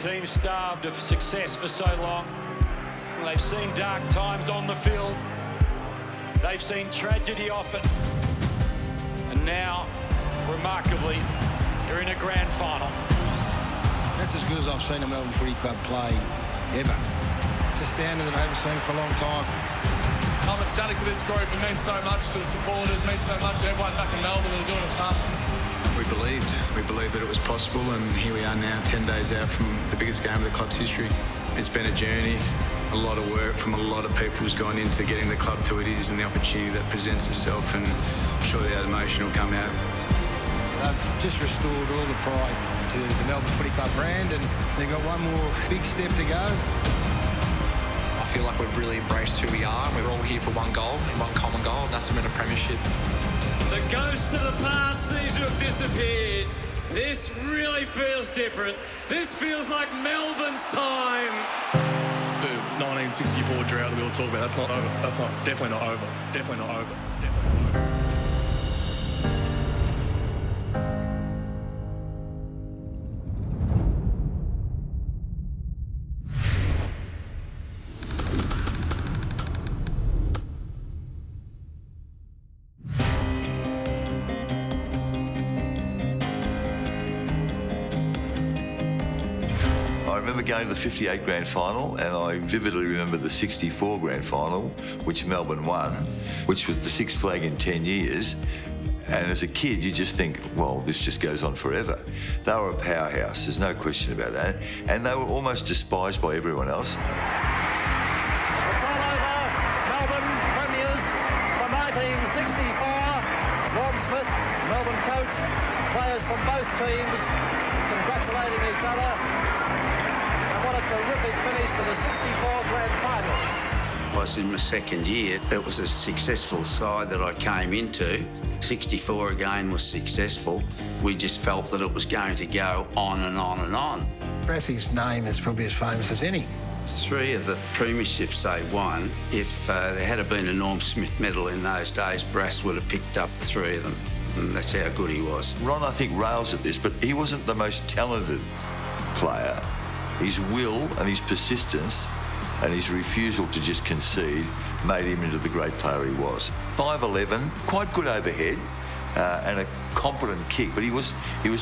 team starved of success for so long. They've seen dark times on the field. They've seen tragedy often. And now, remarkably, they're in a grand final. That's as good as I've seen a Melbourne Footy Club play ever. It's a standard that I haven't seen for a long time. I'm ecstatic for this group. It means so much to the supporters, it means so much to everyone back in Melbourne that are doing it tough. We believed that it was possible, and here we are now 10 days out from the biggest game of the club's history. It's been a journey, a lot of work from a lot of people who's gone into getting the club to it is and the opportunity that presents itself, and I'm sure that emotion will come out. They've just restored all the pride to the Melbourne Footy Club brand, and they've got one more big step to go. I feel like we've really embraced who we are. We're all here for one goal and one common goal, and that's to win a premiership. The ghosts of the past seem to have disappeared. This really feels different. This feels like Melbourne's time. The 1964 drought that we all talk about, that's not over. That's not, definitely not over. Definitely not over. Definitely not over. I remember going to the 58 grand final, and I vividly remember the 64 grand final, which Melbourne won, which was the sixth flag in 10 years. And as a kid, you just think, well, this just goes on forever. They were a powerhouse, there's no question about that. And they were almost despised by everyone else. It's all over. Melbourne Premiers for 1964. Norm Smith, Melbourne coach, players from both teams congratulating each other. What a terrific finish to the 64 grand final. I was in my second year. It was a successful side that I came into. 64 again was successful. We just felt that it was going to go on and on and on. Brassey's name is probably as famous as any. 3 of the premierships they won, if there had been a Norm Smith medal in those days, Brass would have picked up 3 of them. And that's how good he was. Ron, I think, rails at this, but he wasn't the most talented player. His will and his persistence and his refusal to just concede made him into the great player he was. 5'11", quite good overhead and a competent kick, but he was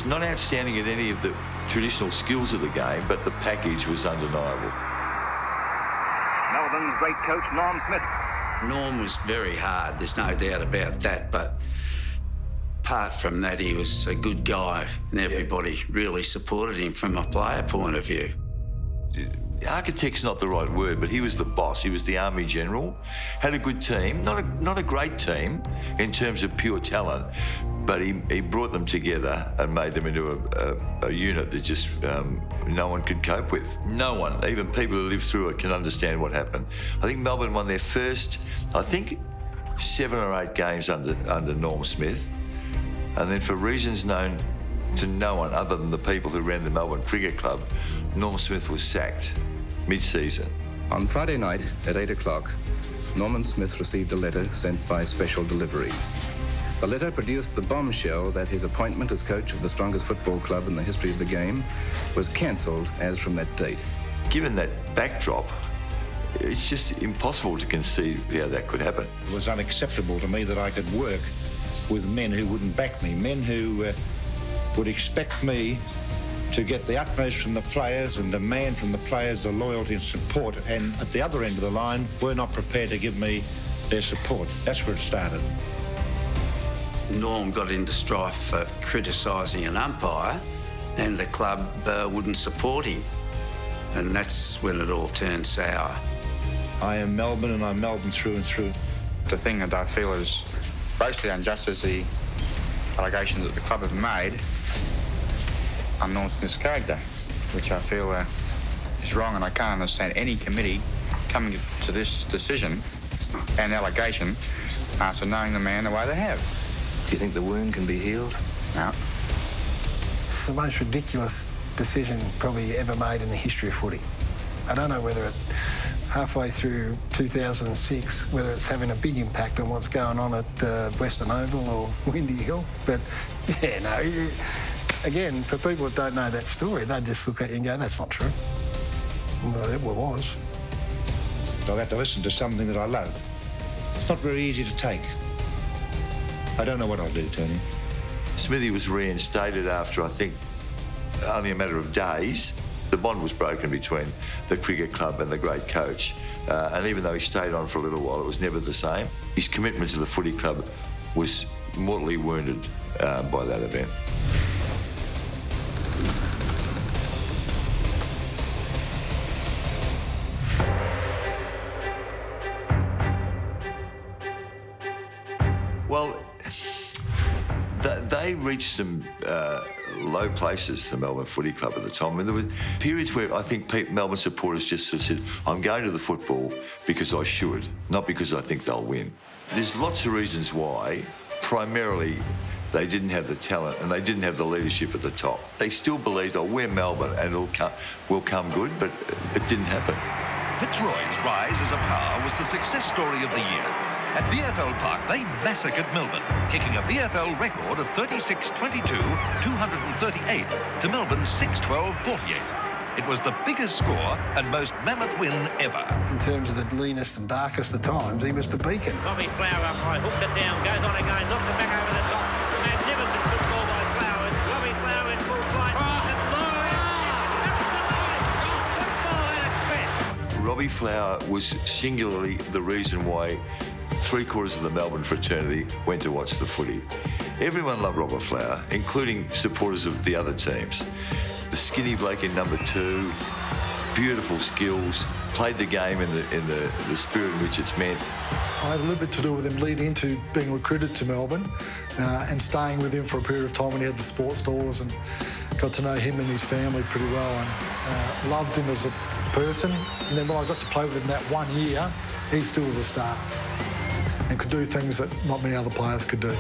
not outstanding at any of the traditional skills of the game, but the package was undeniable. Melbourne's great coach, Norm Smith. Norm was very hard, there's no doubt about that, but apart from that, he was a good guy, and everybody really supported him from a player point of view. Architect's not the right word, but he was the boss. He was the Army General, had a good team, not a great team in terms of pure talent, but he brought them together and made them into a unit that just no one could cope with. No one, even people who lived through it, can understand what happened. I think Melbourne won their first, 7 or 8 games under Norm Smith, and then for reasons known to no one other than the people who ran the Melbourne Cricket Club, Norm Smith was sacked mid-season. On Friday night at 8 o'clock, Norman Smith received a letter sent by special delivery. The letter produced the bombshell that his appointment as coach of the strongest football club in the history of the game was cancelled as from that date. Given that backdrop, it's just impossible to conceive how that could happen. It was unacceptable to me that I could work with men who wouldn't back me, men who would expect me to get the utmost from the players and demand from the players the loyalty and support, and at the other end of the line were not prepared to give me their support. That's where it started. Norm got into strife for criticising an umpire, and the club wouldn't support him. And that's when it all turned sour. I am Melbourne, and I'm Melbourne through and through. The thing that I feel is grossly unjust is the allegations that the club have made on Norm Smith's character, which I feel is wrong, and I can't understand any committee coming to this decision and allegation after knowing the man the way they have. Do you think the wound can be healed? No. It's the most ridiculous decision probably ever made in the history of footy. I don't know whether it, halfway through 2006, whether it's having a big impact on what's going on at Western Oval or Windy Hill, but yeah, no, Again, for people that don't know that story, they'd just look at you and go, that's not true. Well, it was. I've had to listen to something that I love. It's not very easy to take. I don't know what I'll do, Tony. Smithy was reinstated after, I think, only a matter of days. The bond was broken between the cricket club and the great coach. And even though he stayed on for a little while, it was never the same. His commitment to the footy club was mortally wounded by that event. Well, they reached some low places, the Melbourne Footy Club at the time. I mean, there were periods where I think Melbourne supporters just sort of said, I'm going to the football because I should, not because I think they'll win. There's lots of reasons why. Primarily, they didn't have the talent and they didn't have the leadership at the top. They still believed, oh, we're Melbourne and we'll come good, but it didn't happen. Fitzroy's rise as a power was the success story of the year. At VFL Park, they massacred Melbourne, kicking a VFL record of 36-22, 238 to Melbourne's 6-12-48. It was the biggest score and most mammoth win ever. In terms of the leanest and darkest of times, he was the beacon. Robbie Flower up high, hooks it down, goes on again, knocks it back over the top. Magnificent football by Flowers. Robbie Flower in full flight. Robbie Flower was singularly the reason why 3/4 of the Melbourne fraternity went to watch the footy. Everyone loved Robert Flower, including supporters of the other teams. The skinny bloke in number 2, beautiful skills, played the game in the spirit in which it's meant. I had a little bit to do with him leading into being recruited to Melbourne and staying with him for a period of time when he had the sports stores, and got to know him and his family pretty well, and loved him as a person. And then when I got to play with him that 1 year, he still was a star and could do things that not many other players could do.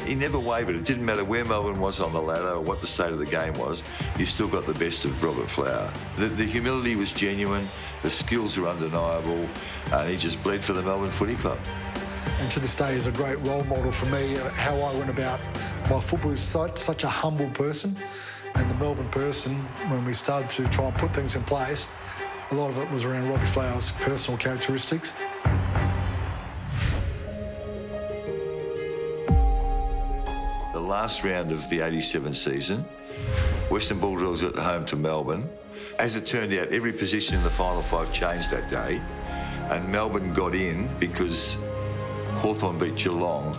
He never wavered. It didn't matter where Melbourne was on the ladder or what the state of the game was, you still got the best of Robert Flower. The humility was genuine, the skills were undeniable, and he just bled for the Melbourne Footy Club. And to this day, he's a great role model for me, how I went about my football. Is such a humble person, and the Melbourne person, when we started to try and put things in place, a lot of it was around Robbie Flower's personal characteristics. The last round of the 87 season, Western Bulldogs at home to Melbourne. As it turned out, every position in the final 5 changed that day, and Melbourne got in because Hawthorn beat Geelong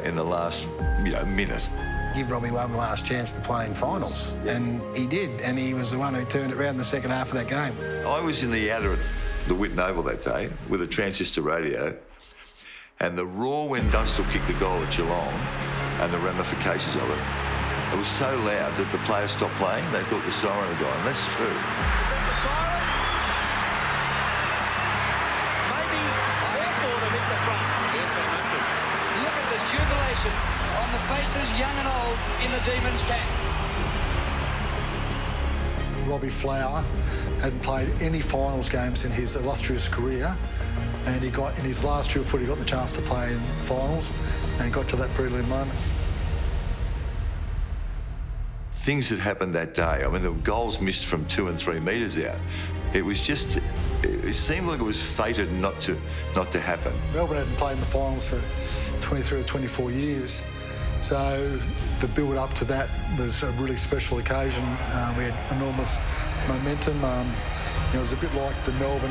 in the last minute. Give Robbie one last chance to play in finals, and he did, and he was the one who turned it around in the second half of that game. I was in the outer at the Whitten Oval that day with a transistor radio, and the roar when Dunstall kicked the goal at Geelong and the ramifications of it, it was so loud that the players stopped playing. They thought the siren had gone. That's true. Is that the siren? Maybe Hawthorn have hit the front. Yes, they must have. Look at the jubilation on the faces, young and old, in the Demons' camp. Robbie Flower hadn't played any finals games in his illustrious career, and he got, in his last year of footy, got the chance to play in finals and got to that prelim moment. Things that happened that day, I mean, the goals missed from 2 and 3 metres out. It was just, it seemed like it was fated not to happen. Melbourne hadn't played in the finals for 23 or 24 years, so the build-up to that was a really special occasion. We had enormous momentum. It was a bit like the Melbourne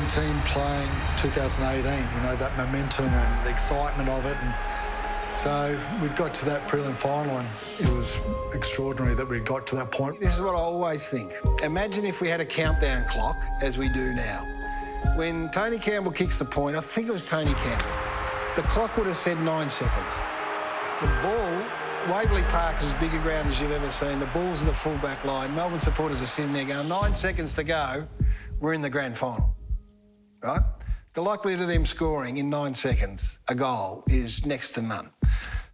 team playing 2018, that momentum and the excitement of it. And so we got to that prelim final, and it was extraordinary that we got to that point. This is what I always think. Imagine if we had a countdown clock, as we do now. When Tony Campbell kicks the point, I think it was Tony Campbell, the clock would have said 9 seconds. The ball, Waverley Park is as big a ground as you've ever seen. The ball's in the full-back line. Melbourne supporters are sitting there going, 9 seconds to go, we're in the grand final, right? The likelihood of them scoring in 9 seconds a goal is next to none.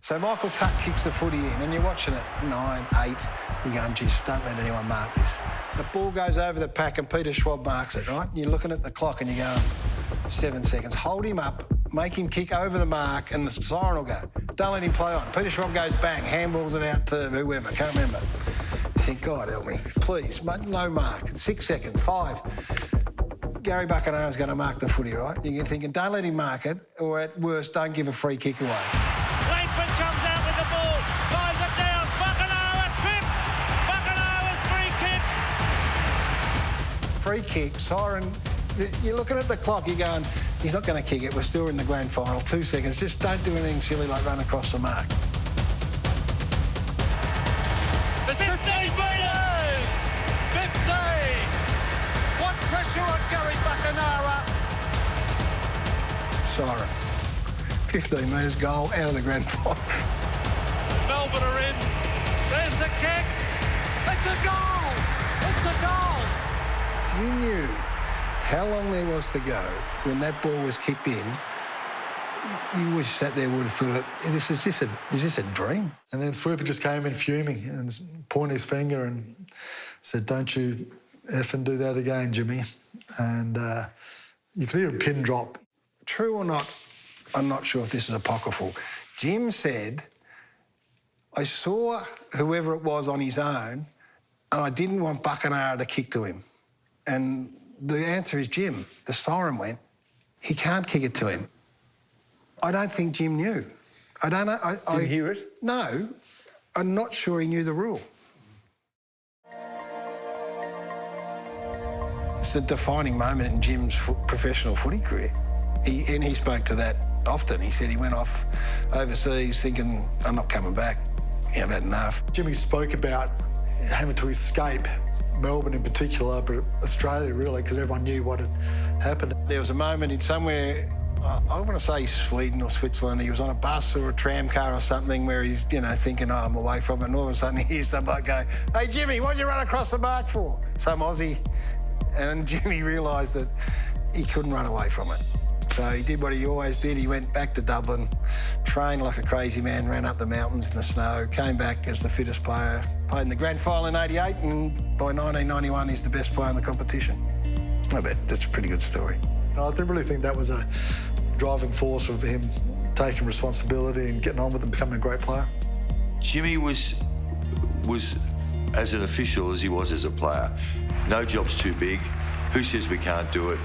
So Michael Tuck kicks the footy in, and you're watching it, 9, 8, you're going, geez, don't let anyone mark this. The ball goes over the pack and Peter Schwab marks it, right? And you're looking at the clock and you're going, 7 seconds. Hold him up, make him kick over the mark, and the siren will go. Don't let him play on. Peter Schropp goes bang, handballs it out to whoever, can't remember. You think, God help me, please, no mark. 6 seconds, 5. Gary Buckenara's going to mark the footy, right? You're thinking, don't let him mark it, or at worst, don't give a free kick away. Langford comes out with the ball, drives it down, Buckenara tripped, Buckenara's free kick. Free kick, siren. You're looking at the clock, you're going, he's not going to kick it, we're still in the grand final, 2 seconds. Just don't do anything silly like run across the mark. There's 15 metres! 15! What pressure on Gary Buckenara? Siren. 15 metres, goal, out of the grand final. Melbourne are in. There's the kick. It's a goal! It's a goal! If you knew how long there was to go when that ball was kicked in, you wish sat there would have thought, is this a dream? And then Swooper just came in fuming and pointed his finger and said, don't you effing do that again, Jimmy. And you could hear a pin drop. True or not, I'm not sure if this is apocryphal. Jim said, I saw whoever it was on his own and I didn't want Buckenara to kick to him. And the answer is Jim. The siren went, he can't kick it to him. I don't think Jim knew. I don't know. Did you hear it? No. I'm not sure he knew the rule. It's a defining moment in Jim's professional footy career. He spoke to that often. He said he went off overseas thinking, I'm not coming back. I've had enough. Jimmy spoke about having to escape Melbourne in particular, but Australia really, because everyone knew what had happened. There was a moment in somewhere, I want to say Sweden or Switzerland, he was on a bus or a tram car or something where he's, thinking, I'm away from it, and all of a sudden he hears somebody go, hey, Jimmy, what'd you run across the mark for? Some Aussie. And Jimmy realised that he couldn't run away from it. So he did what he always did. He went back to Dublin, trained like a crazy man, ran up the mountains in the snow, came back as the fittest player, played in the grand final in '88, and by 1991 he's the best player in the competition. I bet that's a pretty good story. I really think that was a driving force of him taking responsibility and getting on with it and becoming a great player. Jimmy was as an official as he was as a player. No job's too big. Who says we can't do it?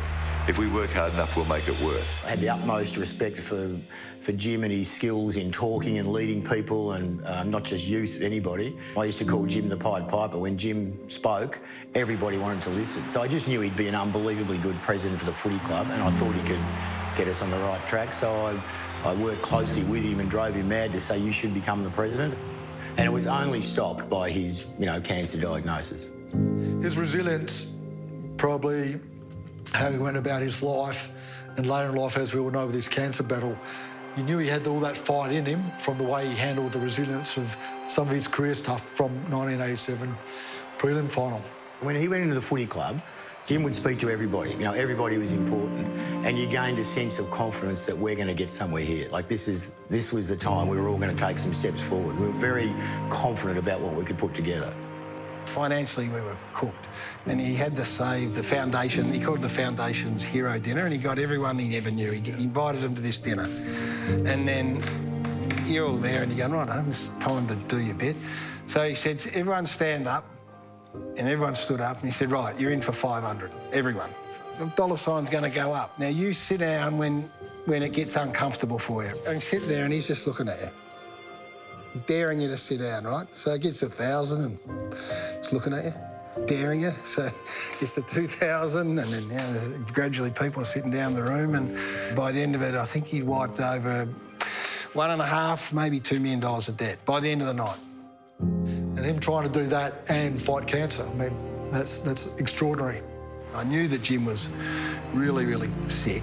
If we work hard enough, we'll make it work. I had the utmost respect for Jim and his skills in talking and leading people, and not just youth, anybody. I used to call Jim the Pied Piper. When Jim spoke, everybody wanted to listen. So I just knew he'd be an unbelievably good president for the footy club, and I thought he could get us on the right track. So I worked closely with him and drove him mad to say, you should become the president. And it was only stopped by his, cancer diagnosis. His resilience, probably how he went about his life, and later in life, as we all know, with his cancer battle, you knew he had all that fight in him from the way he handled the resilience of some of his career stuff from 1987 prelim final. When he went into the footy club, Jim would speak to everybody. Everybody was important, and you gained a sense of confidence that we're going to get somewhere here. Like this was the time we were all going to take some steps forward. We were very confident about what we could put together. Financially, we were cooked. And he had to save the foundation. He called it the Foundation's Hero Dinner, and he got everyone he never knew. He invited them to this dinner. And then you're all there, and you're going, right, it's time to do your bit. So he said, everyone stand up. And everyone stood up, and he said, right, you're in for 500, everyone. The dollar sign's going to go up. Now, you sit down when it gets uncomfortable for you. And sit there, and he's just looking at you, daring you to sit down, right? So it gets 1,000 and he's looking at you, daring you. So it gets to 2,000 and then gradually people are sitting down the room, and by the end of it, I think he wiped over $1.5, maybe $2 million of debt by the end of the night. And him trying to do that and fight cancer, I mean, that's extraordinary. I knew that Jim was really, really sick,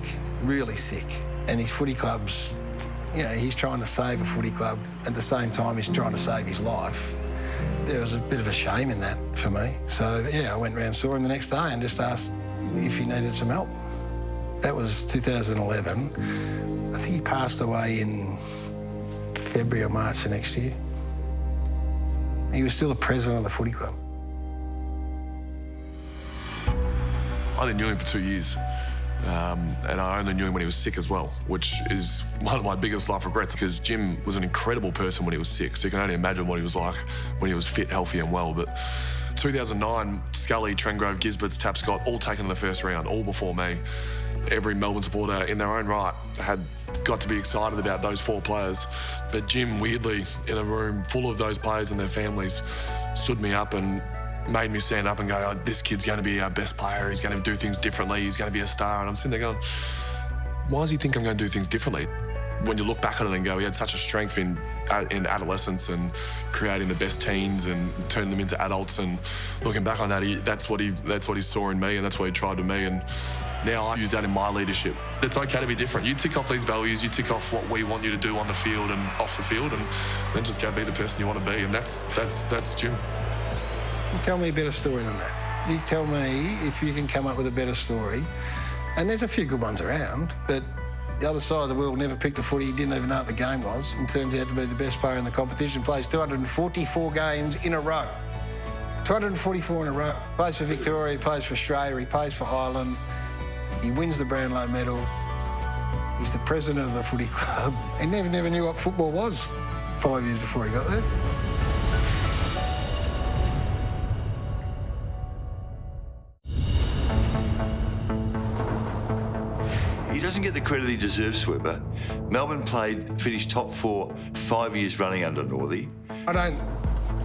and his footy club's, he's trying to save a footy club. At the same time, he's trying to save his life. There was a bit of a shame in that for me. So, I went round, saw him the next day and just asked if he needed some help. That was 2011. I think he passed away in February or March the next year. He was still the president of the footy club. I only knew him for 2 years. And I only knew him when he was sick as well, which is one of my biggest life regrets, because Jim was an incredible person when he was sick. So you can only imagine what he was like when he was fit, healthy and well. But 2009, Scully, Trengrove, Gisberts, Tapscott, all taken in the first round, all before me. Every Melbourne supporter in their own right had got to be excited about those 4 players. But Jim, weirdly, in a room full of those players and their families, stood me up and made me stand up and go, oh, this kid's going to be our best player, he's going to do things differently, he's going to be a star. And I'm sitting there going, why does he think I'm going to do things differently? When you look back on it and go, he had such a strength in adolescence and creating the best teens and turning them into adults, and looking back on that, that's what he saw in me, and that's what he tried to me. And now I use that in my leadership. It's okay to be different. You tick off these values, you tick off what we want you to do on the field and off the field, and then just go be the person you want to be. And that's Jim. You tell me a better story than that. You tell me if you can come up with a better story. And there's a few good ones around, but the other side of the world never picked a footy. He didn't even know what the game was, and turns out to be the best player in the competition. Plays 244 games in a row. 244 in a row. Plays for Victoria, he plays for Australia, he plays for Ireland. He wins the Brownlow medal. He's the president of the footy club. He never knew what football was 5 years before he got there. He doesn't get the credit he deserves, Sweber. Melbourne finished top 4 5 years running under Northey. I don't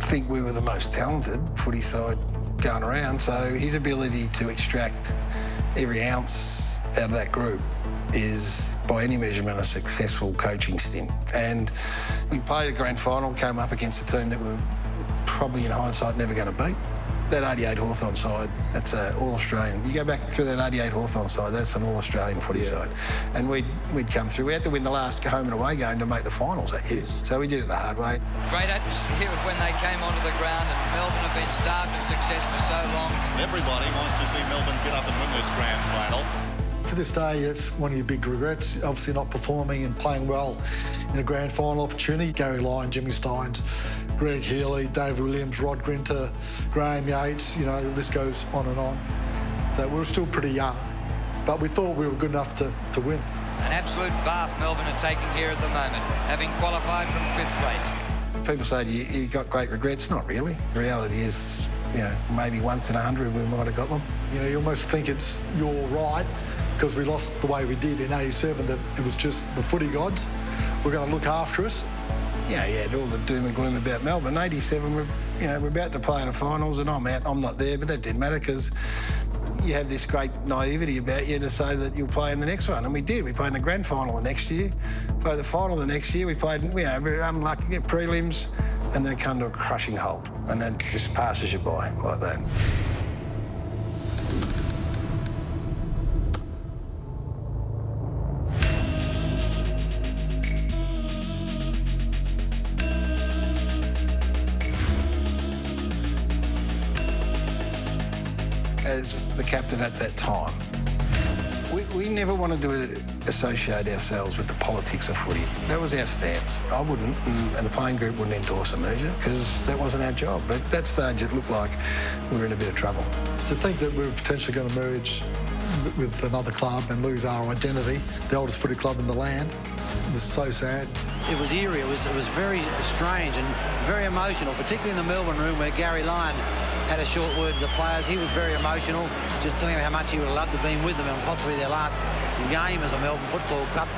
think we were the most talented footy side going around, so his ability to extract every ounce out of that group is, by any measurement, a successful coaching stint. And we played a grand final, came up against a team that we were probably in hindsight never going to beat. That 88 Hawthorn side, that's an all-Australian. You go back through that 88 Hawthorn side, that's an all-Australian footy side. And we'd come through. We had to win the last home and away game to make the finals that year. So we did it the hard way. Great atmosphere when they came onto the ground, and Melbourne have been starved of success for so long. Everybody wants to see Melbourne get up and win this grand final. To this day, it's one of your big regrets, obviously not performing and playing well in a grand final opportunity. Gary Lyon, Jimmy Steins, Greg Healy, David Williams, Rod Grinter, Graham Yates, the list goes on and on. That we were still pretty young, but we thought we were good enough to win. An absolute bath Melbourne are taking here at the moment, having qualified from 5th place. People say you got great regrets. Not really. The reality is, maybe once in 100 we might have got them. You almost think it's your right, because we lost the way we did in 87, that it was just the footy gods were going to look after us. Yeah, all the doom and gloom about Melbourne. 87, we're about to play in the finals, and I'm out. I'm not there, but that didn't matter, because you have this great naivety about you to say that you'll play in the next one, and we did. We played in the grand final the next year, played the final the next year. We played, very unlucky, get prelims, and then come to a crushing halt, and then just passes you by like that. As the captain at that time, we never wanted to associate ourselves with the politics of footy. That was our stance. I wouldn't, and the playing group wouldn't endorse a merger, because that wasn't our job. But at that stage, it looked like we were in a bit of trouble. To think that we were potentially going to merge with another club and lose our identity, the oldest footy club in the land, was so sad. It was eerie. It was very strange and very emotional, particularly in the Melbourne room where Gary Lyon had a short word to the players. He was very emotional, just telling them how much he would have loved to have been with them and possibly their last game as a Melbourne Football Club.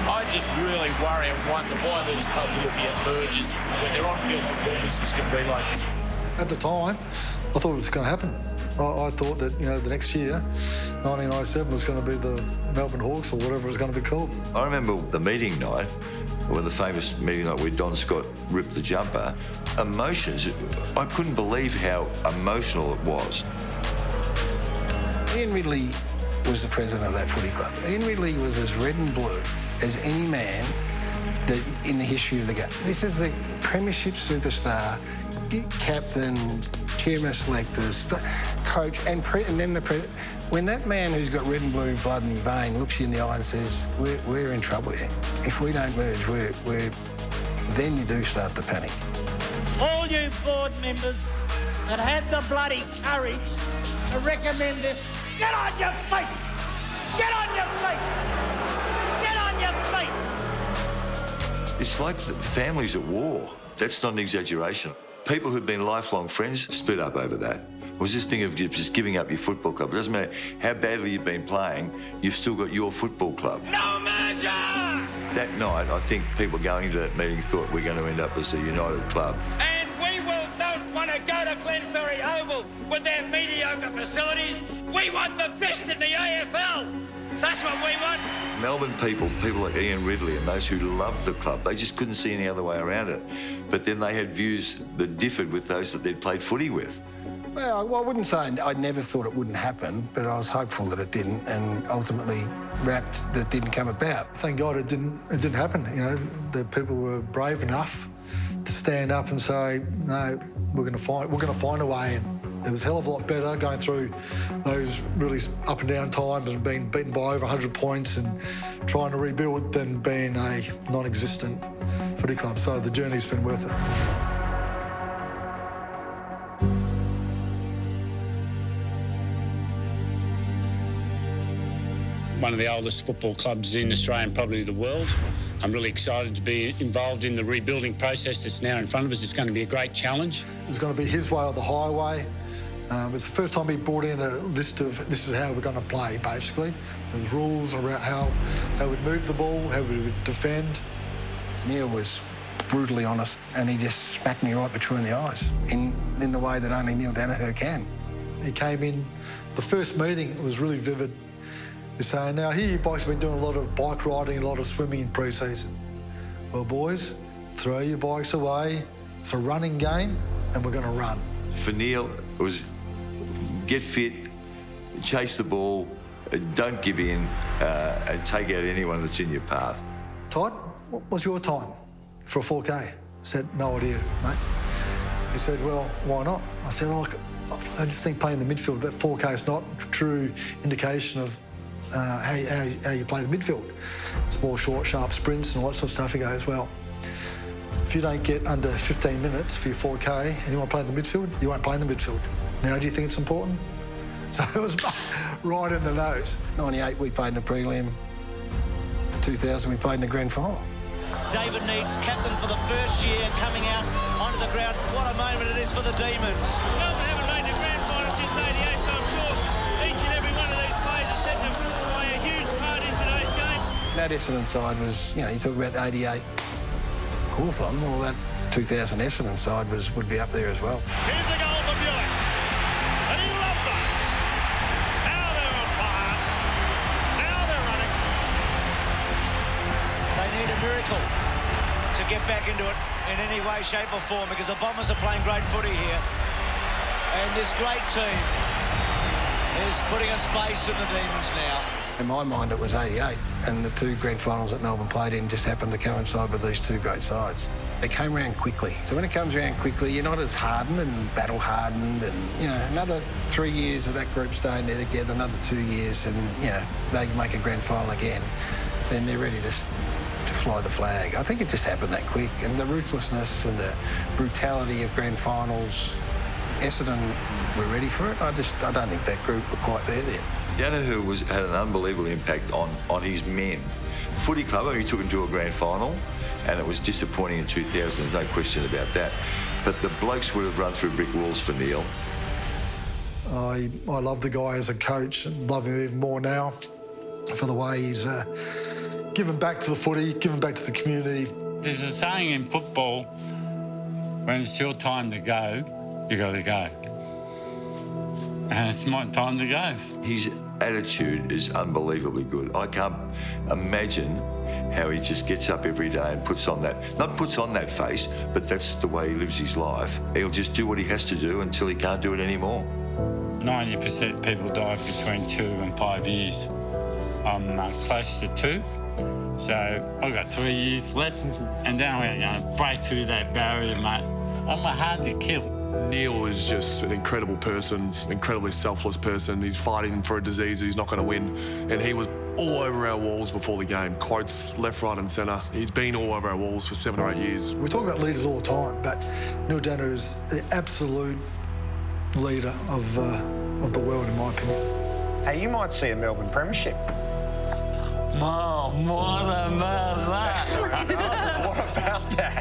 I just really worry and wonder why these clubs are looking at mergers when their on-field performances can be like this. At the time, I thought it was going to happen. I thought that, the next year, 1997, was going to be the Melbourne Hawks or whatever it was going to be called. I remember the meeting night, or the famous meeting night where Don Scott ripped the jumper. Emotions, I couldn't believe how emotional it was. Ian Ridley was the president of that footy club. Ian Ridley was as red and blue as any man that in the history of the game. This is the Premiership superstar, captain, chairman of selectors, coach, and then the president. When that man who's got red and blue blood in his vein looks you in the eye and says, we're in trouble here. If we don't merge, then you do start to panic. All you board members that had the bloody courage to recommend this, get on your feet! Get on your feet! Get on your feet! It's like families at war. That's not an exaggeration. People who've been lifelong friends split up over that. It was this thing of just giving up your football club. It doesn't matter how badly you've been playing, you've still got your football club. No merger! That night, I think people going into that meeting thought we're going to end up as a united club. And we don't want to go to Glenferrie Oval with their mediocre facilities. We want the best in the AFL. That's what we want. Melbourne people like Ian Ridley and those who loved the club, they just couldn't see any other way around it. But then they had views that differed with those that they'd played footy with. Well, I wouldn't say I never thought it wouldn't happen, but I was hopeful that it didn't, and ultimately rapt that it didn't come about. Thank God it didn't happen. You know, the people were brave enough to stand up and say, no, we're going to find a way. And it was a hell of a lot better going through those really up and down times and being beaten by over 100 points and trying to rebuild than being a non-existent footy club. So the journey's been worth it. One of the oldest football clubs in Australia and probably the world. I'm really excited to be involved in the rebuilding process that's now in front of us. It's going to be a great challenge. It's going to be his way or the highway. It's the first time he brought in a list of this is how we're going to play, basically. There's rules around how we'd move the ball, how we would defend. Neil was brutally honest, and he just smacked me right between the eyes in the way that only Neil Danaher can. He came in, the first meeting was really vivid. He's saying, now here you blokes have been doing a lot of bike riding, a lot of swimming in pre-season. Well, boys, throw your bikes away. It's a running game, and we're going to run. For Neil, it was get fit, chase the ball, don't give in, and take out anyone that's in your path. Todd, what was your time for a 4K? I said, no idea, mate. He said, well, why not? I said, oh, I just think playing the midfield, that 4K is not a true indication of how you play the midfield. It's more short, sharp sprints and all that sort of stuff. He goes, well, if you don't get under 15 minutes for your 4K and you want to play in the midfield, you won't play in the midfield. Now, do you think it's important? So it was right in the nose. 98, we played in the prelim. 2000, we played in the grand final. David Needs, captain for the first year, coming out onto the ground. What a moment it is for the Demons. Melbourne haven't made the grand final since 88, so I'm sure each and every one of these players has set them play a huge part in today's game. That Essendon side was, you talk about the 88 Hawthorn, well, that 2000 Essendon side would be up there as well. Here's a goal for Buick, and he loves those. Now they're on fire. Now they're running. They need a miracle to get back into it in any way, shape or form, because the Bombers are playing great footy here. And this great team is putting a space in the Demons now. In my mind, it was 88, and the two grand finals that Melbourne played in just happened to coincide with these two great sides. They came around quickly. So when it comes around quickly, you're not as hardened and battle-hardened, and, another 3 years of that group staying there together, another 2 years, and, they make a grand final again, then they're ready to fly the flag. I think it just happened that quick, and the ruthlessness and the brutality of grand finals, Essendon were ready for it. I don't think that group were quite there yet. Danaher had an unbelievable impact on his men. Footy club, he took him to a grand final, and it was disappointing in 2000, there's no question about that. But the blokes would have run through brick walls for Neil. I love the guy as a coach and love him even more now for the way he's given back to the footy, given back to the community. There's a saying in football, when it's your time to go, you got to go. And it's my time to go. His attitude is unbelievably good. I can't imagine how he just gets up every day and puts on that face, but that's the way he lives his life. He'll just do what he has to do until he can't do it anymore. 90% people die between 2 and 5 years. I'm close to 2, so I've got 3 years left, and then we're going to break through that barrier, mate. I'm hard to kill. Neil is just an incredible person, incredibly selfless person. He's fighting for a disease he's not going to win, and he was all over our walls before the game. Quotes left, right and centre. He's been all over our walls for 7 or 8 years. We talk about leaders all the time, but Neil Danaher is the absolute leader of the world, in my opinion. Hey, you might see a Melbourne Premiership. Mom, what about that? What about that?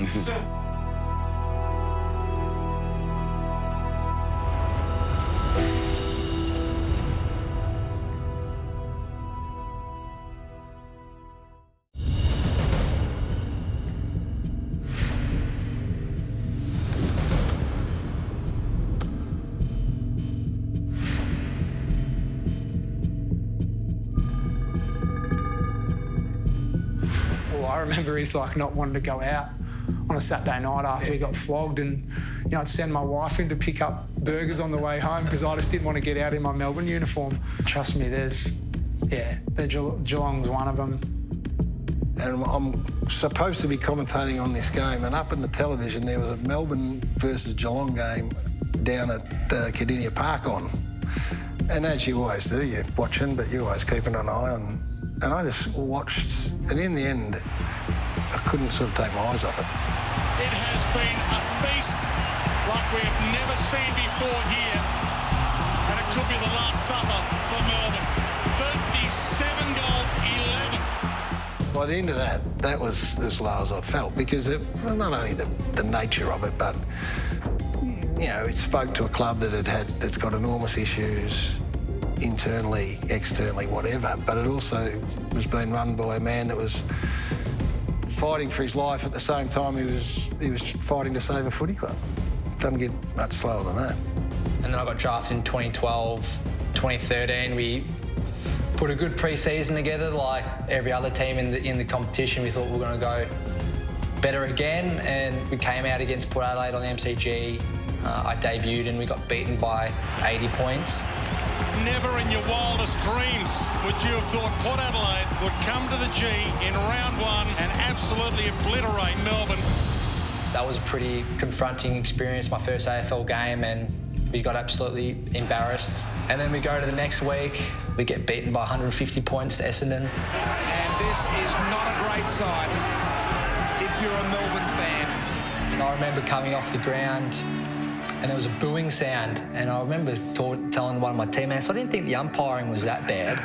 I remember he's like not wanting to go out on a Saturday night after he got flogged, and I'd send my wife in to pick up burgers on the way home because I just didn't want to get out in my Melbourne uniform. Trust me, Geelong's one of them. And I'm supposed to be commentating on this game, and up in the television there was a Melbourne versus Geelong game down at Cardinia Park on. And as you always do, you're watching, but you're always keeping an eye on. And I just watched, and in the end, I couldn't sort of take my eyes off it. It has been a feast like we have never seen before here, and it could be the last supper for Melbourne. 37 goals, 11. By the end of that was as low as I felt, because not only the nature of it, but it spoke to a club that's got enormous issues. Internally, externally, whatever, but it also was being run by a man that was fighting for his life at the same time he was fighting to save a footy club. Doesn't get much slower than that. And then I got drafted in 2012, 2013. We put a good pre-season together, like every other team in the competition. We thought we were going to go better again, and we came out against Port Adelaide on the MCG. I debuted and we got beaten by 80 points. Never in your wildest dreams would you have thought Port Adelaide would come to the G in round one and absolutely obliterate Melbourne. That was a pretty confronting experience, my first AFL game, and we got absolutely embarrassed. And then we go to the next week, we get beaten by 150 points to Essendon. And this is not a great sign if you're a Melbourne fan. And I remember coming off the ground and there was a booing sound, and I remember telling one of my teammates, I didn't think the umpiring was that bad.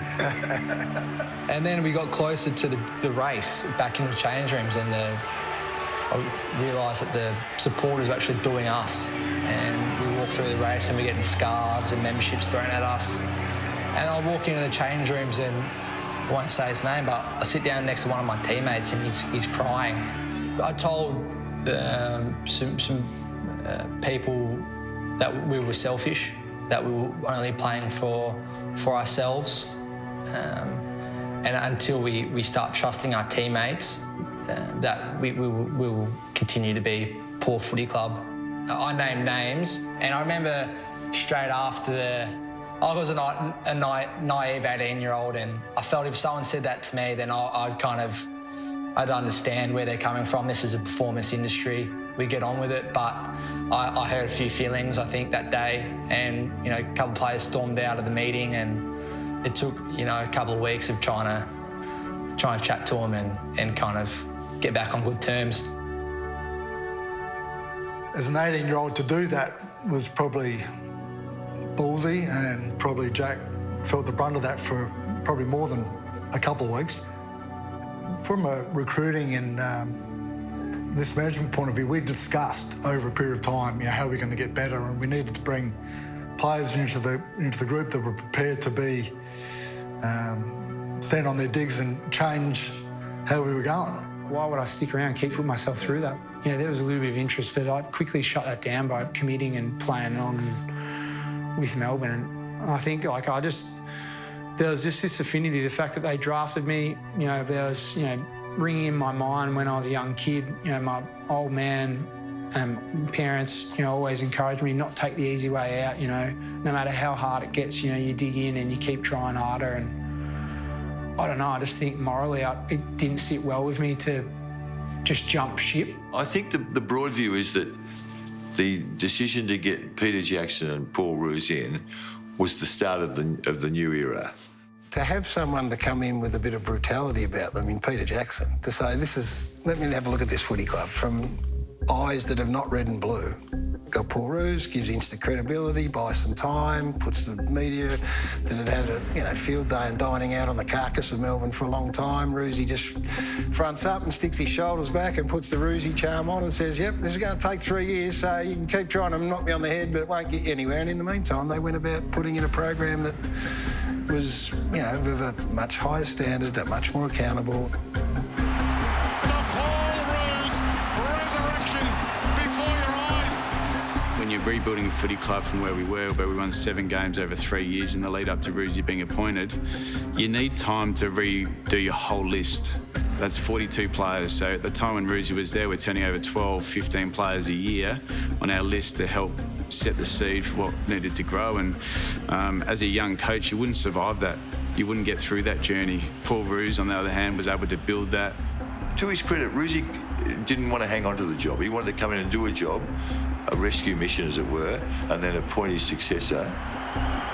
And then we got closer to the race, back into the change rooms, and I realised that the supporters were actually booing us. And we walked through the race and we're getting scarves and memberships thrown at us. And I walk into the change rooms, and I won't say his name, but I sit down next to one of my teammates and he's crying. I told some people that we were selfish, that we were only playing for ourselves, and until we start trusting our teammates, that we will continue to be poor footy club. I named names, and I remember straight after I was a naive 18-year-old, and I felt if someone said that to me, then I'd understand where they're coming from. This is a performance industry. We get on with it, but I hurt a few feelings, I think, that day, and a couple of players stormed out of the meeting, and it took a couple of weeks of trying to chat to them and kind of get back on good terms. As an 18-year-old, to do that was probably ballsy, and probably Jack felt the brunt of that for probably more than a couple of weeks. From a recruiting and this management point of view, we discussed over a period of time, how we're going to get better, and we needed to bring players into the group that were prepared to be stand on their digs and change how we were going. Why would I stick around and keep putting myself through that? There was a little bit of interest, but I quickly shut that down by committing and playing on with Melbourne. And I think there was just this affinity, the fact that they drafted me. There was ringing in my mind when I was a young kid. My old man and parents, always encouraged me not to take the easy way out. No matter how hard it gets, you dig in and you keep trying harder. And I don't know, I just think morally it didn't sit well with me to just jump ship. I think the broad view is that the decision to get Peter Jackson and Paul Roos in was the start of the new era. To have someone to come in with a bit of brutality about them in Peter Jackson, to say, let me have a look at this footy club from eyes that have not red and blue, got Paul Roos, gives instant credibility, buys some time, puts the media that had had a field day and dining out on the carcass of Melbourne for a long time. Roosie just fronts up and sticks his shoulders back and puts the Roosie charm on and says, yep, this is going to take 3 years, so you can keep trying to knock me on the head, but it won't get you anywhere. And in the meantime, they went about putting in a program that was, of a much higher standard, much more accountable. When you're rebuilding a footy club from where we won 7 games over 3 years in the lead up to Roosie being appointed, you need time to redo your whole list. That's 42 players. So at the time when Roosie was there, we're turning over 12, 15 players a year on our list to help set the seed for what needed to grow. And as a young coach, you wouldn't survive that. You wouldn't get through that journey. Paul Roos, on the other hand, was able to build that. To his credit, Roosie didn't want to hang on to the job. He wanted to come in and do a job, a rescue mission, as it were, and then appoint his successor.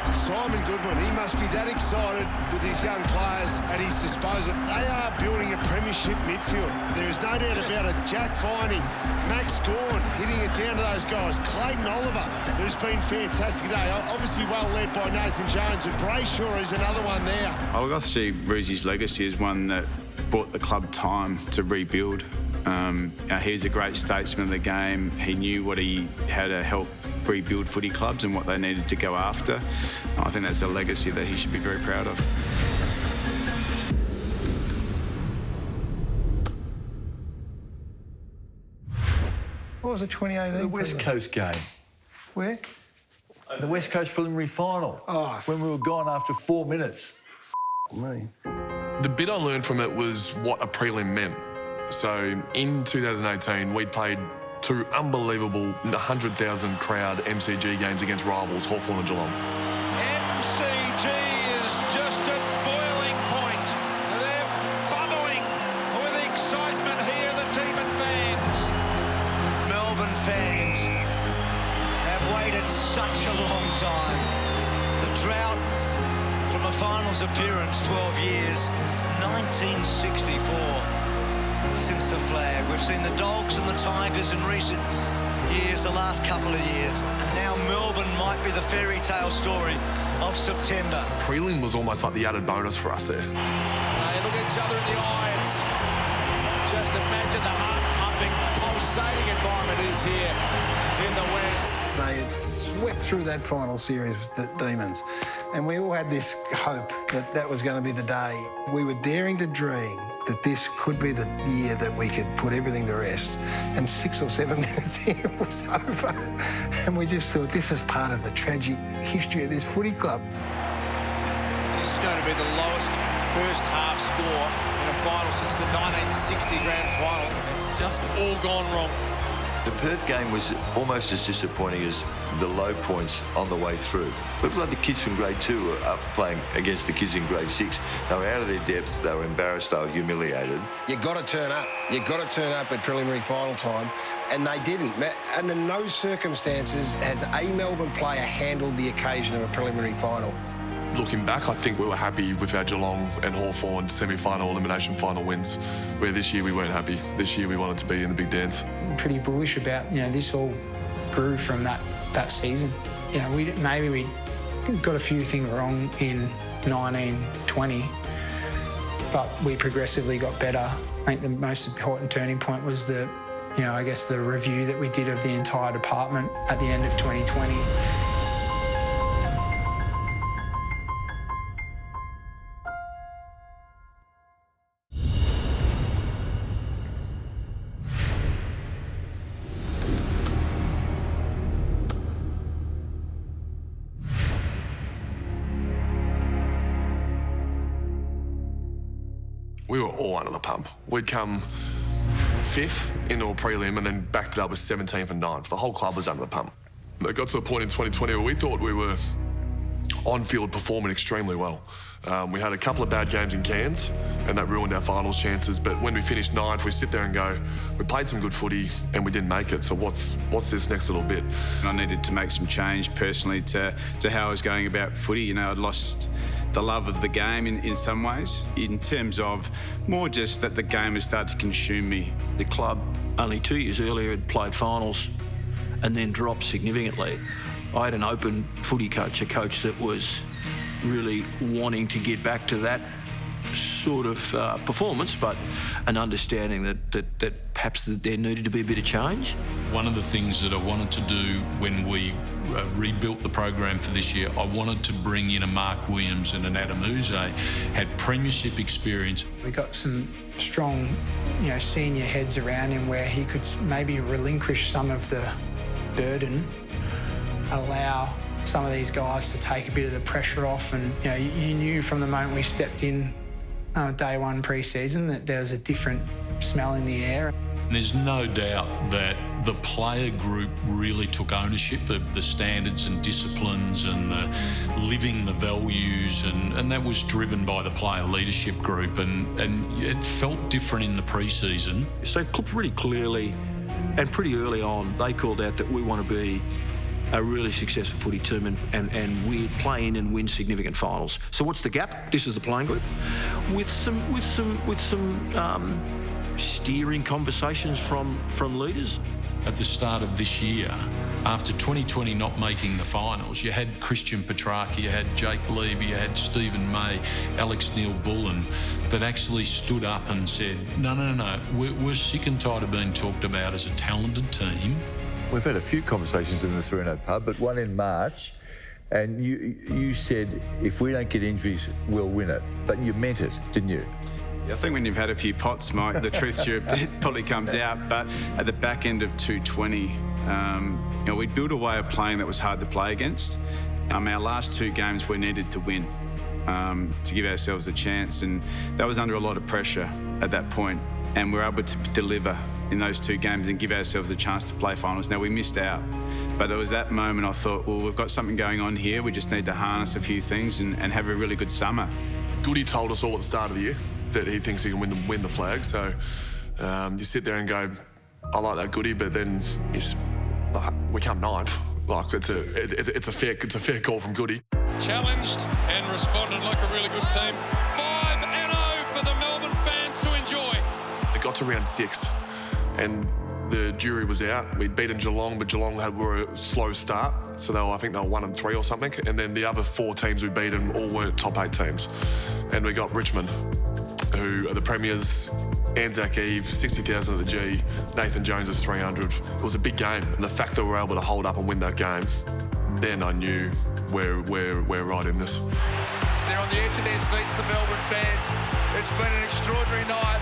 Simon Goodwin, he must be that excited with his young players at his disposal. They are building a Premiership midfield. There is no doubt about it. Jack Viney, Max Gawn hitting it down to those guys. Clayton Oliver, who's been fantastic today. Obviously well led by Nathan Jones, and Brayshaw is another one there. I see Roosie's legacy as one that brought the club time to rebuild. He's a great statesman of the game. He knew how to help rebuild footy clubs and what they needed to go after. I think that's a legacy that he should be very proud of. What was it, 2018? The West Coast game. Where? The West Coast preliminary final. Oh, when we were gone after 4 minutes. Me. The bit I learned from it was what a prelim meant. So in 2018, we played 2 unbelievable 100,000 crowd MCG games against rivals, Hawthorn and Geelong. MCG is just at boiling point. They're bubbling with excitement here, the Demon fans. Melbourne fans have waited such a long time. The drought from a finals appearance, 12 years, 1964. Since the flag, we've seen the Dogs and the Tigers in recent years, the last couple of years, and now Melbourne might be the fairy tale story of September. Prelim was almost like the added bonus for us there. They look at each other in the eye. It's just imagine the heart-pumping, pulsating environment is here in the West. They had swept through that final series with the Demons, and we all had this hope that that was going to be the day. We were daring to dream that this could be the year that we could put everything to rest. And 6 or 7 minutes in, it was over. And we just thought, this is part of the tragic history of this footy club. This is going to be the lowest first half score in a final since the 1960 grand final. It's just all gone wrong. The Perth game was almost as disappointing as the low points on the way through. People like the kids from grade 2 were up playing against the kids in grade 6. They were out of their depth, they were embarrassed, they were humiliated. You've got to turn up. You've got to turn up at preliminary final time, and they didn't. Under no circumstances has a Melbourne player handled the occasion of a preliminary final. Looking back, I think we were happy with our Geelong and Hawthorn semi-final, elimination final wins, where this year we weren't happy. This year we wanted to be in the big dance. I'm pretty bullish about, this all grew from that season. Maybe we got a few things wrong in 1920, but we progressively got better. I think the most important turning point was the review that we did of the entire department at the end of 2020. We were all under the pump. We'd come 5th into a prelim and then backed it up with 17th and 9th. The whole club was under the pump. It got to a point in 2020 where we thought we were on-field performing extremely well. We had a couple of bad games in Cairns and that ruined our finals chances, but when we finished 9th, we sit there and go, we played some good footy and we didn't make it, so what's this next little bit? I needed to make some change personally to how I was going about footy. I'd lost the love of the game in some ways, in terms of more just that the game had started to consume me. The club only 2 years earlier had played finals and then dropped significantly. I had an open footy coach, a coach that was really wanting to get back to that sort of performance, but an understanding that perhaps there needed to be a bit of change. One of the things that I wanted to do when we rebuilt the program for this year, I wanted to bring in a Mark Williams and an Adam Uze, had premiership experience. We got some strong, senior heads around him where he could maybe relinquish some of the burden, allow some of these guys to take a bit of the pressure off. And you knew from the moment we stepped in day one pre-season that there was a different smell in the air. There's no doubt that the player group really took ownership of the standards and disciplines and living the values, and that was driven by the player leadership group, and it felt different in the pre-season. So really clearly and pretty early on, they called out that we want to be a really successful footy team and we play in and win significant finals. So what's the gap? This is the playing group with some steering conversations from leaders. At the start of this year, after 2020 not making the finals, you had Christian Petrarca, you had Jake Levy, you had Stephen May, Alex Neil-Bullen, that actually stood up and said, no, we're sick and tired of being talked about as a talented team. We've had a few conversations in the Sereno pub, but one in March, and you said, if we don't get injuries, we'll win it. But you meant it, didn't you? Yeah, I think when you've had a few pots, Mike, the truth probably comes out. But at the back end of 220, we'd built a way of playing that was hard to play against. Our last two games we needed to win to give ourselves a chance, and that was under a lot of pressure at that point. And we were able to deliver in those two games and give ourselves a chance to play finals. Now, we missed out, but it was that moment I thought, well, we've got something going on here. We just need to harness a few things and have a really good summer. Goody told us all at the start of the year that he thinks he can win the flag. So you sit there and go, I like that, Goody, but then we come ninth. Like it's a fair call from Goody. Challenged and responded like a really good team. 5-0 for the Melbourne fans to enjoy. It got to round 6 and the jury was out. We'd beaten Geelong, but Geelong were a slow start. So I think they were 1-3 or something. And then the other 4 teams we beaten all weren't top 8 teams. And we got Richmond, who are the premiers, Anzac Eve, 60,000 at the G, Nathan Jones is 300. It was a big game. And the fact that we were able to hold up and win that game, then I knew we're right in this. They're on the edge of their seats, the Melbourne fans. It's been an extraordinary night.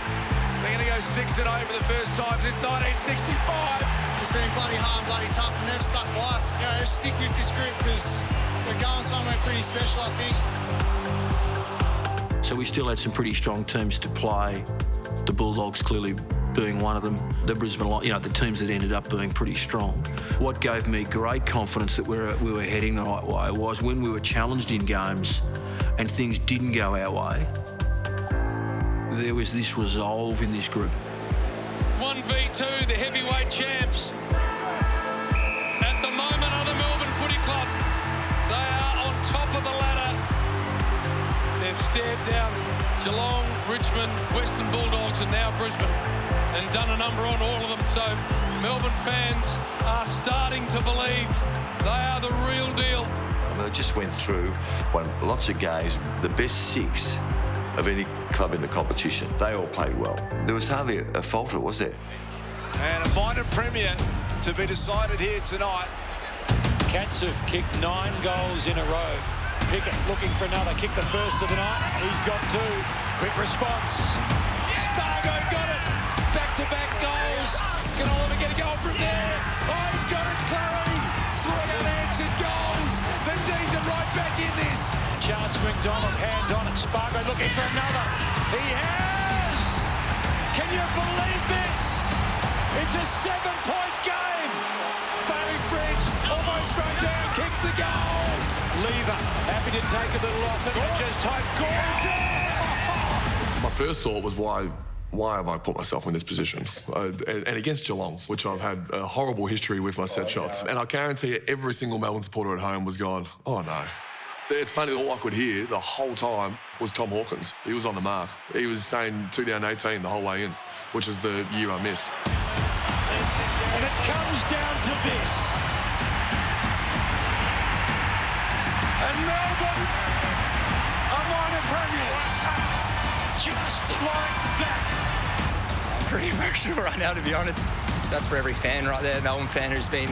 They're going to go 6-0 for the first time since 1965. It's been bloody hard, bloody tough, and they've stuck by us. Just stick with this group because we're going somewhere pretty special, I think. So we still had some pretty strong teams to play. The Bulldogs clearly being one of them. The Brisbane, the teams that ended up being pretty strong. What gave me great confidence that we were heading the right way was when we were challenged in games and things didn't go our way, there was this resolve in this group. 1v2, the heavyweight champs. At the moment are the Melbourne Footy Club. They are on top of the ladder. They've stared down Geelong, Richmond, Western Bulldogs and now Brisbane and done a number on all of them. So Melbourne fans are starting to believe they are the real deal. I just went through, won lots of games, the best 6 of any club in the competition. They all played well. There was hardly a falter, was there? And a minor premier to be decided here tonight. Cats have kicked 9 goals in a row. Pickett looking for another, kick the first of the night. He's got 2. Quick response. Spargo got it. Back-to-back goals. Can Oliver get a goal from there? Oh, he's got it. Clarity. 3 unanswered goals. The D's are right back in this. Chance McDonald, hand on it. Spargo looking for another. He has! Can you believe this? It's a 7-point game. Barry French almost run down, kicks the goal. Lever, happy to take a little off it and just hope goes in. My first thought was why have I put myself in this position? And against Geelong, which I've had a horrible history with my set shots. And I guarantee you, every single Melbourne supporter at home was going, oh no. It's funny, all I could hear the whole time was Tom Hawkins. He was on the mark. He was saying 2018 the whole way in, which is the year I missed. And it comes down to this. And Melbourne are minor premiers. Just like that. I'm pretty emotional right now, to be honest. That's for every fan right there, Melbourne fan who's been,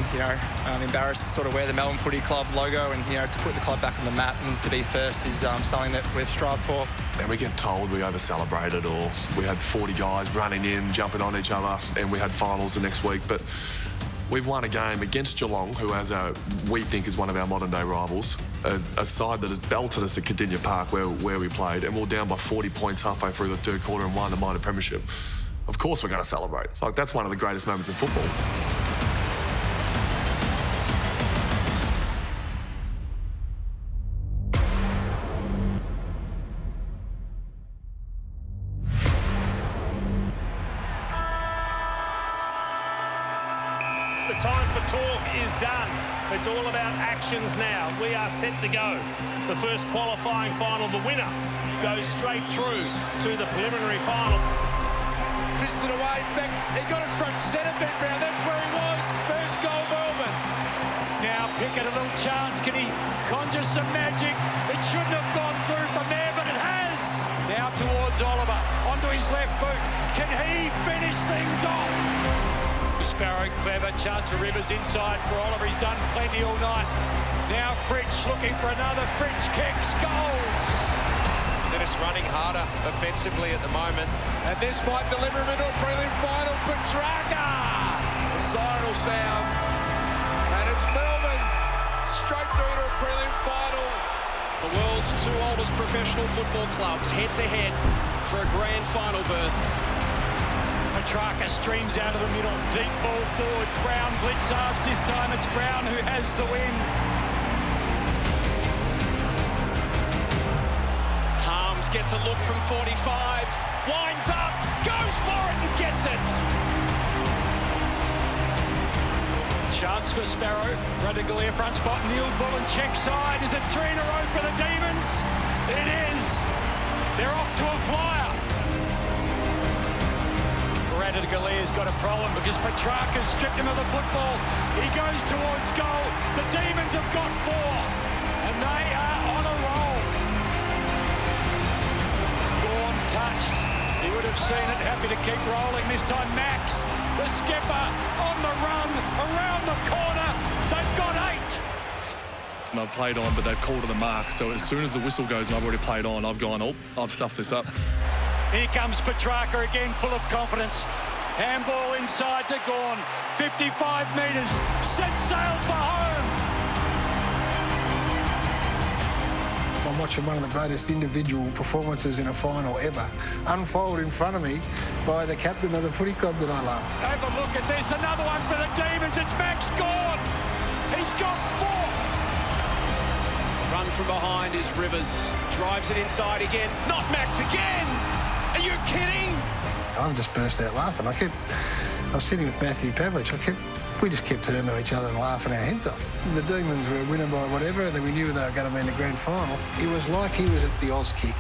embarrassed to sort of wear the Melbourne Footy Club logo and, to put the club back on the map and to be first is something that we've strived for. And we get told we over-celebrated, or we had 40 guys running in, jumping on each other, and we had finals the next week. But we've won a game against Geelong, who we think is one of our modern-day rivals, a side that has belted us at Cardinia Park where we played, and we're down by 40 points halfway through the third quarter and won the minor premiership. Of course we're going to celebrate. That's one of the greatest moments in football. The time for talk is done. It's all about actions now. We are set to go. The first qualifying final, the winner goes straight through to the preliminary final. Fisted away. In fact, he got it front centre back round. That's where he was. First goal, Melbourne. Now Pickett a little chance. Can he conjure some magic? It shouldn't have gone through from there, but it has. Now towards Oliver. Onto his left boot. Can he finish things off? Sparrow, clever. Chance for Rivers inside for Oliver. He's done plenty all night. Now Fritsch looking for another. Fritsch kicks, goals. Dennis running harder offensively at the moment. And this might deliver him into a prelim final. Petrarca! The siren will sound. And it's Melbourne straight through to a prelim final. The world's two oldest professional football clubs head-to-head for a grand final berth. Petrarca streams out of the middle. Deep ball forward. Brown blitzarves. This time it's Brown who has the win. Harms gets a look from 45. Winds up. Goes for it and gets it. Chance for Sparrow. Radigalia front spot. Neil Bullen check side. Is it 3 in a row for the Demons? It is. They're off to a flyer. Radagalia's got a problem because Petrarca's stripped him of the football. He goes towards goal. The Demons have got 4 and they are on a roll. Gorn touched. He would have seen it. Happy to keep rolling. This time Max, the skipper, on the run, around the corner. They've got 8. And I've played on, but they've called to the mark. So as soon as the whistle goes and I've already played on, I've gone, oh, I've stuffed this up. Here comes Petrarca again, full of confidence. Handball inside to Gorn. 55 metres. Set sail for home. I'm watching one of the greatest individual performances in a final ever unfold in front of me by the captain of the footy club that I love. Have a look at this. Another one for the Demons. It's Max Gorn. He's got 4. Run from behind is Rivers. Drives it inside again. Not Max again. Are you kidding? I just burst out laughing. I was sitting with Matthew Pavlich. We just kept turning to each other and laughing our heads off. The Demons were a winner by whatever, and then we knew they were going to be in the grand final. It was like he was at the Oz kick,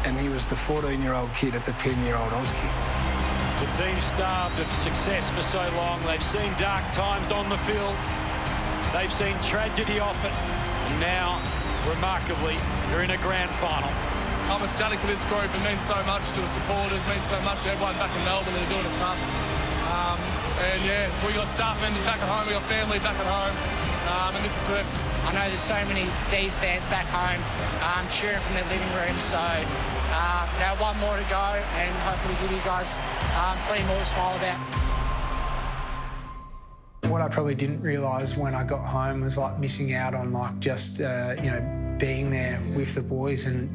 and he was the 14-year-old kid at the 10-year-old Oz kick. The team starved of success for so long. They've seen dark times on the field. They've seen tragedy often. And now, remarkably, they're in a grand final. I'm ecstatic for this group. It means so much to the supporters, it means so much to everyone back in Melbourne that are doing it tough. And yeah, we got staff members back at home, we got family back at home, and this is for them. I know there's so many D's fans back home cheering from their living room, so now one more to go, and hopefully give you guys plenty more to smile about. What I probably didn't realise when I got home was missing out on just being there with the boys and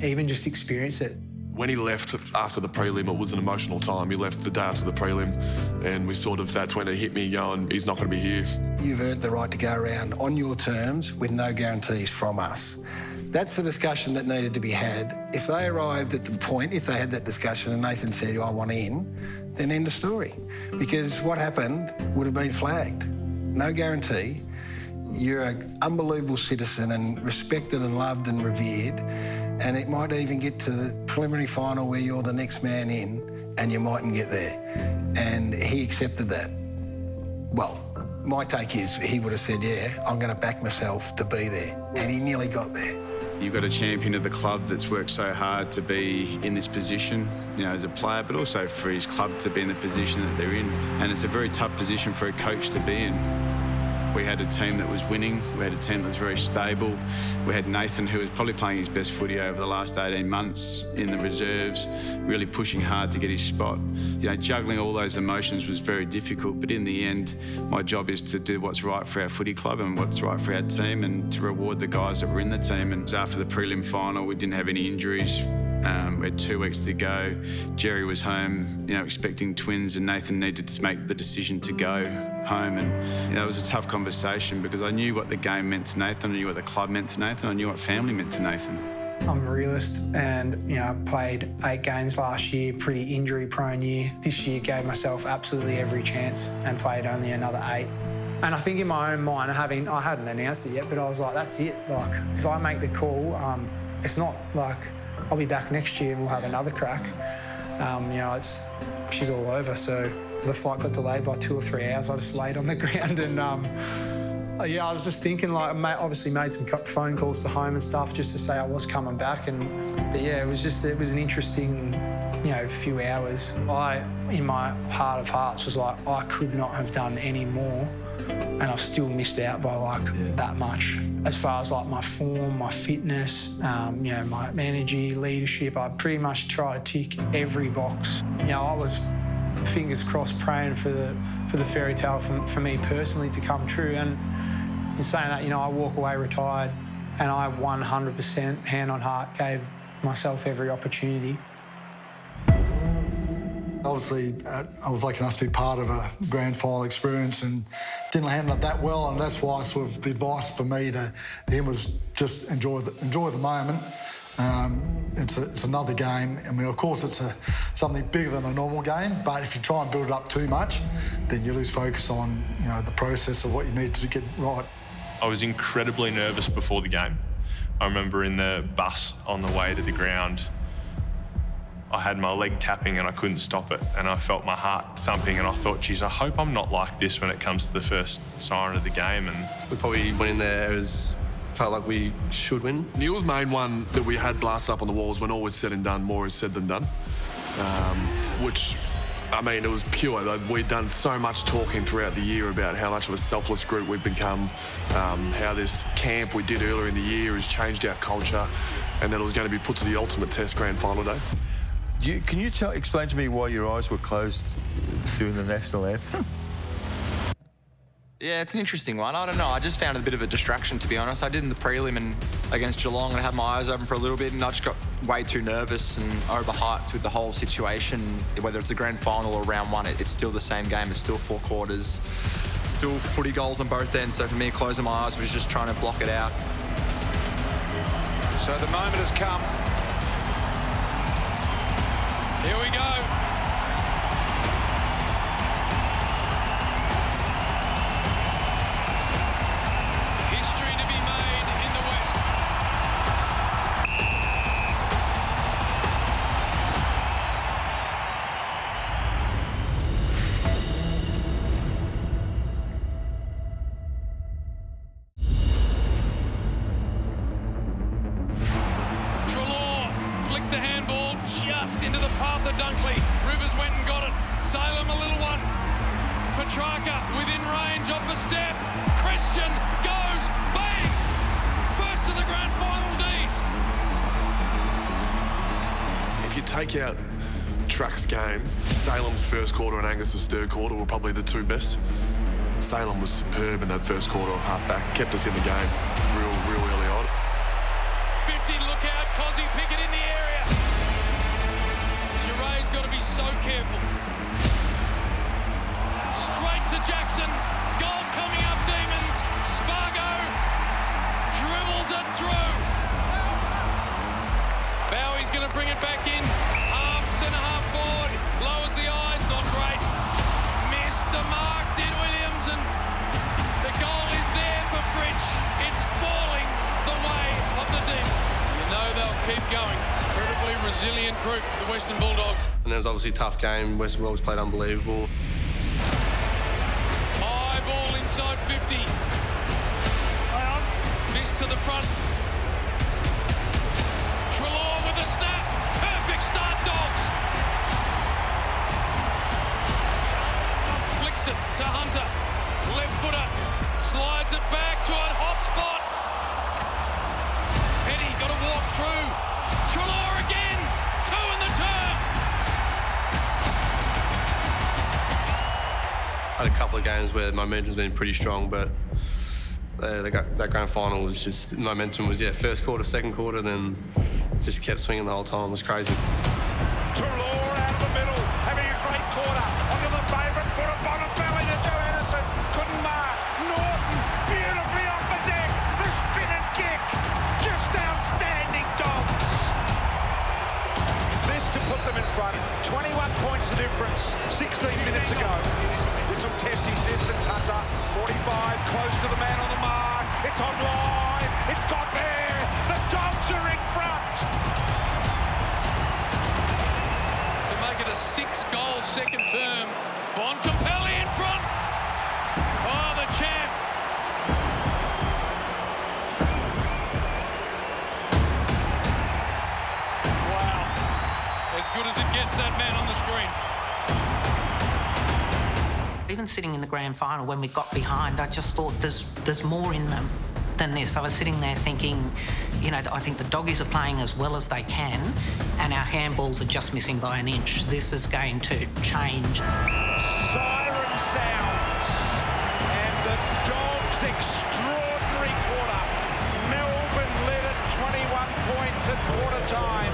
even just experience it. When he left after the prelim, it was an emotional time. He left the day after the prelim, and that's when it hit me going, he's not going to be here. You've earned the right to go around on your terms with no guarantees from us. That's the discussion that needed to be had. If they arrived at the point, if they had that discussion and Nathan said, I want in, then end of story. Because what happened would have been flagged. No guarantee. You're an unbelievable citizen and respected and loved and revered, and it might even get to the preliminary final where you're the next man in and you mightn't get there. And he accepted that. Well, my take is he would have said, yeah, I'm going to back myself to be there. And he nearly got there. You've got a champion of the club that's worked so hard to be in this position, you know, as a player, but also for his club to be in the position that they're in. And it's a very tough position for a coach to be in. We had a team that was winning. We had a team that was very stable. We had Nathan, who was probably playing his best footy over the last 18 months in the reserves, really pushing hard to get his spot. You know, juggling all those emotions was very difficult, but in the end, my job is to do what's right for our footy club and what's right for our team and to reward the guys that were in the team. And after the prelim final, we didn't have any injuries. We had 2 weeks to go. Jerry was home, you know, expecting twins, and Nathan needed to make the decision to go home. And you know, it was a tough conversation because I knew what the game meant to Nathan, I knew what the club meant to Nathan, I knew what family meant to Nathan. I'm a realist and, you know, I played 8 games last year, pretty injury-prone year. This year gave myself absolutely every chance and played only another 8. And I think in my own mind, I hadn't announced it yet, but I was like, that's it. Like, if I make the call, it's not like I'll be back next year and we'll have another crack. You know, she's all over. So the flight got delayed by 2 or 3 hours. I just laid on the ground and, yeah, I was just thinking, like, obviously made some phone calls to home and stuff just to say I was coming back. But yeah, it was an interesting, you know, few hours. I, in my heart of hearts, was like, I could not have done any more. And I've still missed out by like that much. As far as like my form, my fitness, you know, my energy, leadership, I pretty much try to tick every box. You know, I was fingers crossed praying for the fairy tale for me personally to come true. And in saying that, you know, I walk away retired and I 100% hand on heart gave myself every opportunity. Obviously, I was lucky enough to be part of a grand final experience and didn't handle it that well, and that's why sort of the advice for me to him was just enjoy the moment. It's another game. I mean, of course, it's something bigger than a normal game, but if you try and build it up too much, then you lose focus on, you know, the process of what you need to get right. I was incredibly nervous before the game. I remember in the bus on the way to the ground, I had my leg tapping and I couldn't stop it, and I felt my heart thumping, and I thought, geez, I hope I'm not like this when it comes to the first siren of the game. And we probably went in there felt like we should win. Neil's main one that we had blasted up on the walls, when all was said and done, more is said than done, which, I mean, it was pure. Like, we'd done so much talking throughout the year about how much of a selfless group we've become, how this camp we did earlier in the year has changed our culture, and that it was going to be put to the ultimate test grand final day. Can you explain to me why your eyes were closed during the national anthem? Yeah, it's an interesting one. I don't know. I just found it a bit of a distraction, to be honest. I did in the prelim against Geelong and I had my eyes open for a little bit, and I just got way too nervous and overhyped with the whole situation. Whether it's a grand final or round one, it's still the same game. It's still 4 quarters, still footy goals on both ends. So for me, closing my eyes was just trying to block it out. So the moment has come. Here we go. History to be made in the West. Treloar flicked the handball just into the path of Dunkley. Rivers went and got it. Salem, a little one. Petrarca within range, off a step. Christian goes, bang! First to the grand final, D's. If you take out Truck's game, Salem's first quarter and Angus's third quarter were probably the 2 best. Salem was superb in that first quarter of half-back, kept us in the game real early on. 50, look out, Cozzy Pickett in the area. Geray's got to be so careful. Straight to Jackson. Goal coming up, Demons. Spargo dribbles it through. Bowie's going to bring it back in. Centre half forward. Lowers the eyes. Not great. Missed the mark, did Williams. And the goal is there for Fritsch. It's falling the way of the Demons. You know they'll keep going. Incredibly resilient group, the Western Bulldogs. And it was obviously a tough game. Western Bulldogs played unbelievable. Oh, ball inside 50. Fist to the front. Treloar with a snap. Perfect start, Dogs. Flicks it to Hunter. Left footer. Slides it back to a hot spot. Eddie got to walk through. Treloar again. 2 in the turn. Had a couple of games where momentum's been pretty strong, but that grand final was just, momentum was, first quarter, second quarter, then just kept swinging the whole time. It was crazy. Treloar out of the middle, having a great quarter. Onto the favourite foot of Bontempelli to Joe Anderson. Couldn't mark. Norton, beautifully off the deck. The spin and kick. Just outstanding, Dogs. This to put them in front. 21 points the difference. 16 minutes ago. This will test his distance, Hunter. 45, close to the man on the mark. It's online. It's got there. The Dogs are in front. To make it a 6-goal second term. Bontempelli in front. Oh, the champ. Wow. As good as it gets, that man on the screen. Even sitting in the grand final when we got behind, I just thought there's more in them than this. I was sitting there thinking, I think the Doggies are playing as well as they can, and our handballs are just missing by an inch. This is going to change. Siren sounds, and the Dogs' extraordinary quarter. Melbourne led at 21 points at quarter time,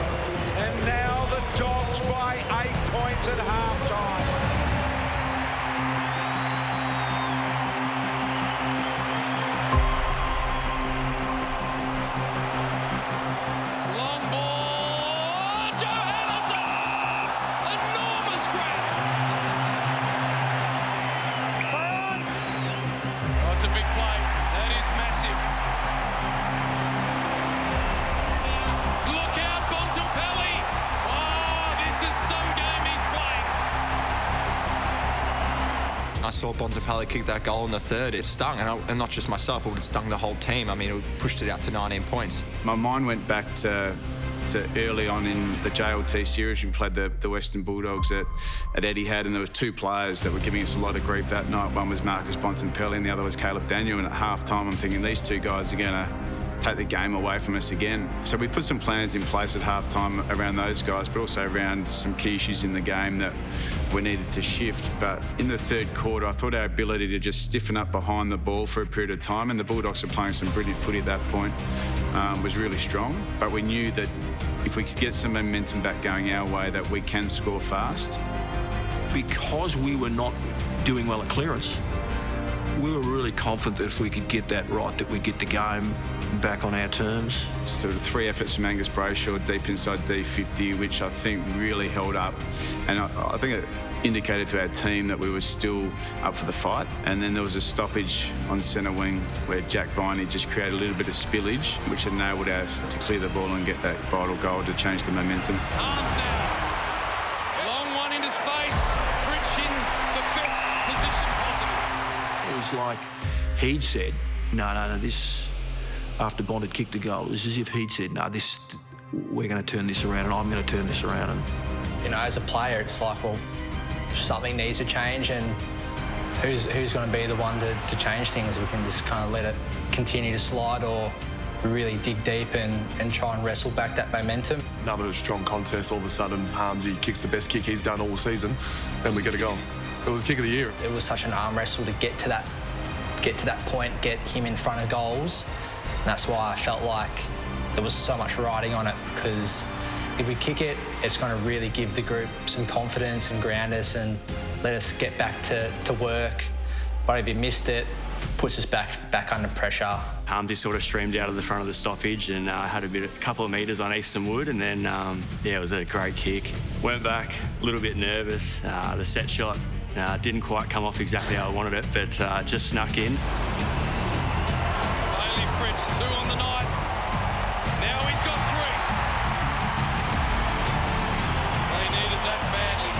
and now the Dogs by 8 points at half time. A big play. That is massive. Look out, Bontempelli. Oh, this is some game he's playing. I saw Bontempelli kick that goal in the third. It stung, and not just myself, it would have stung the whole team. I mean, it pushed it out to 19 points. My mind went back to early on in the JLT series. We played the Western Bulldogs at Etihad, and there were 2 players that were giving us a lot of grief that night. One was Marcus Bontempelli and the other was Caleb Daniel, and at half-time I'm thinking these 2 guys are going to take the game away from us again. So we put some plans in place at half-time around those guys, but also around some key issues in the game that we needed to shift. But in the third quarter, I thought our ability to just stiffen up behind the ball for a period of time, and the Bulldogs were playing some brilliant footy at that point, was really strong. But we knew that if we could get some momentum back going our way, that we can score fast. Because we were not doing well at clearance, we were really confident that if we could get that right, that we'd get the game back on our terms. Sort of 3 efforts from Angus Brayshaw deep inside D50, which I think really held up. And I think it indicated to our team that we were still up for the fight. And then there was a stoppage on centre wing where Jack Viney just created a little bit of spillage, which enabled us to clear the ball and get that vital goal to change the momentum. Arms now. Long one into space. Fritsch in the best position possible. It was like he'd said, no, this, after Bond had kicked the goal, it was as if he'd said, no, this, we're going to turn this around and I'm going to turn this around. And as a player, it's like, well, something needs to change, and who's going to be the one to change things? We can just kind of let it continue to slide, or really dig deep and try and wrestle back that momentum. Another strong contest. All of a sudden, Harmsy kicks the best kick he's done all season, and we get a goal. It was kick of the year. It was such an arm wrestle to get to that point, get him in front of goals. And that's why I felt like there was so much riding on it, because if we kick it, it's going to really give the group some confidence and ground us and let us get back to work. But if you missed it, puts us back under pressure. Harmsy sort of streamed out of the front of the stoppage and had a couple of metres on Eastern Wood, and then it was a great kick. Went back, a little bit nervous. The set shot didn't quite come off exactly how I wanted it, but just snuck in. Bailey Fritsch, 2 on the night. Now he's got 3. They needed that badly.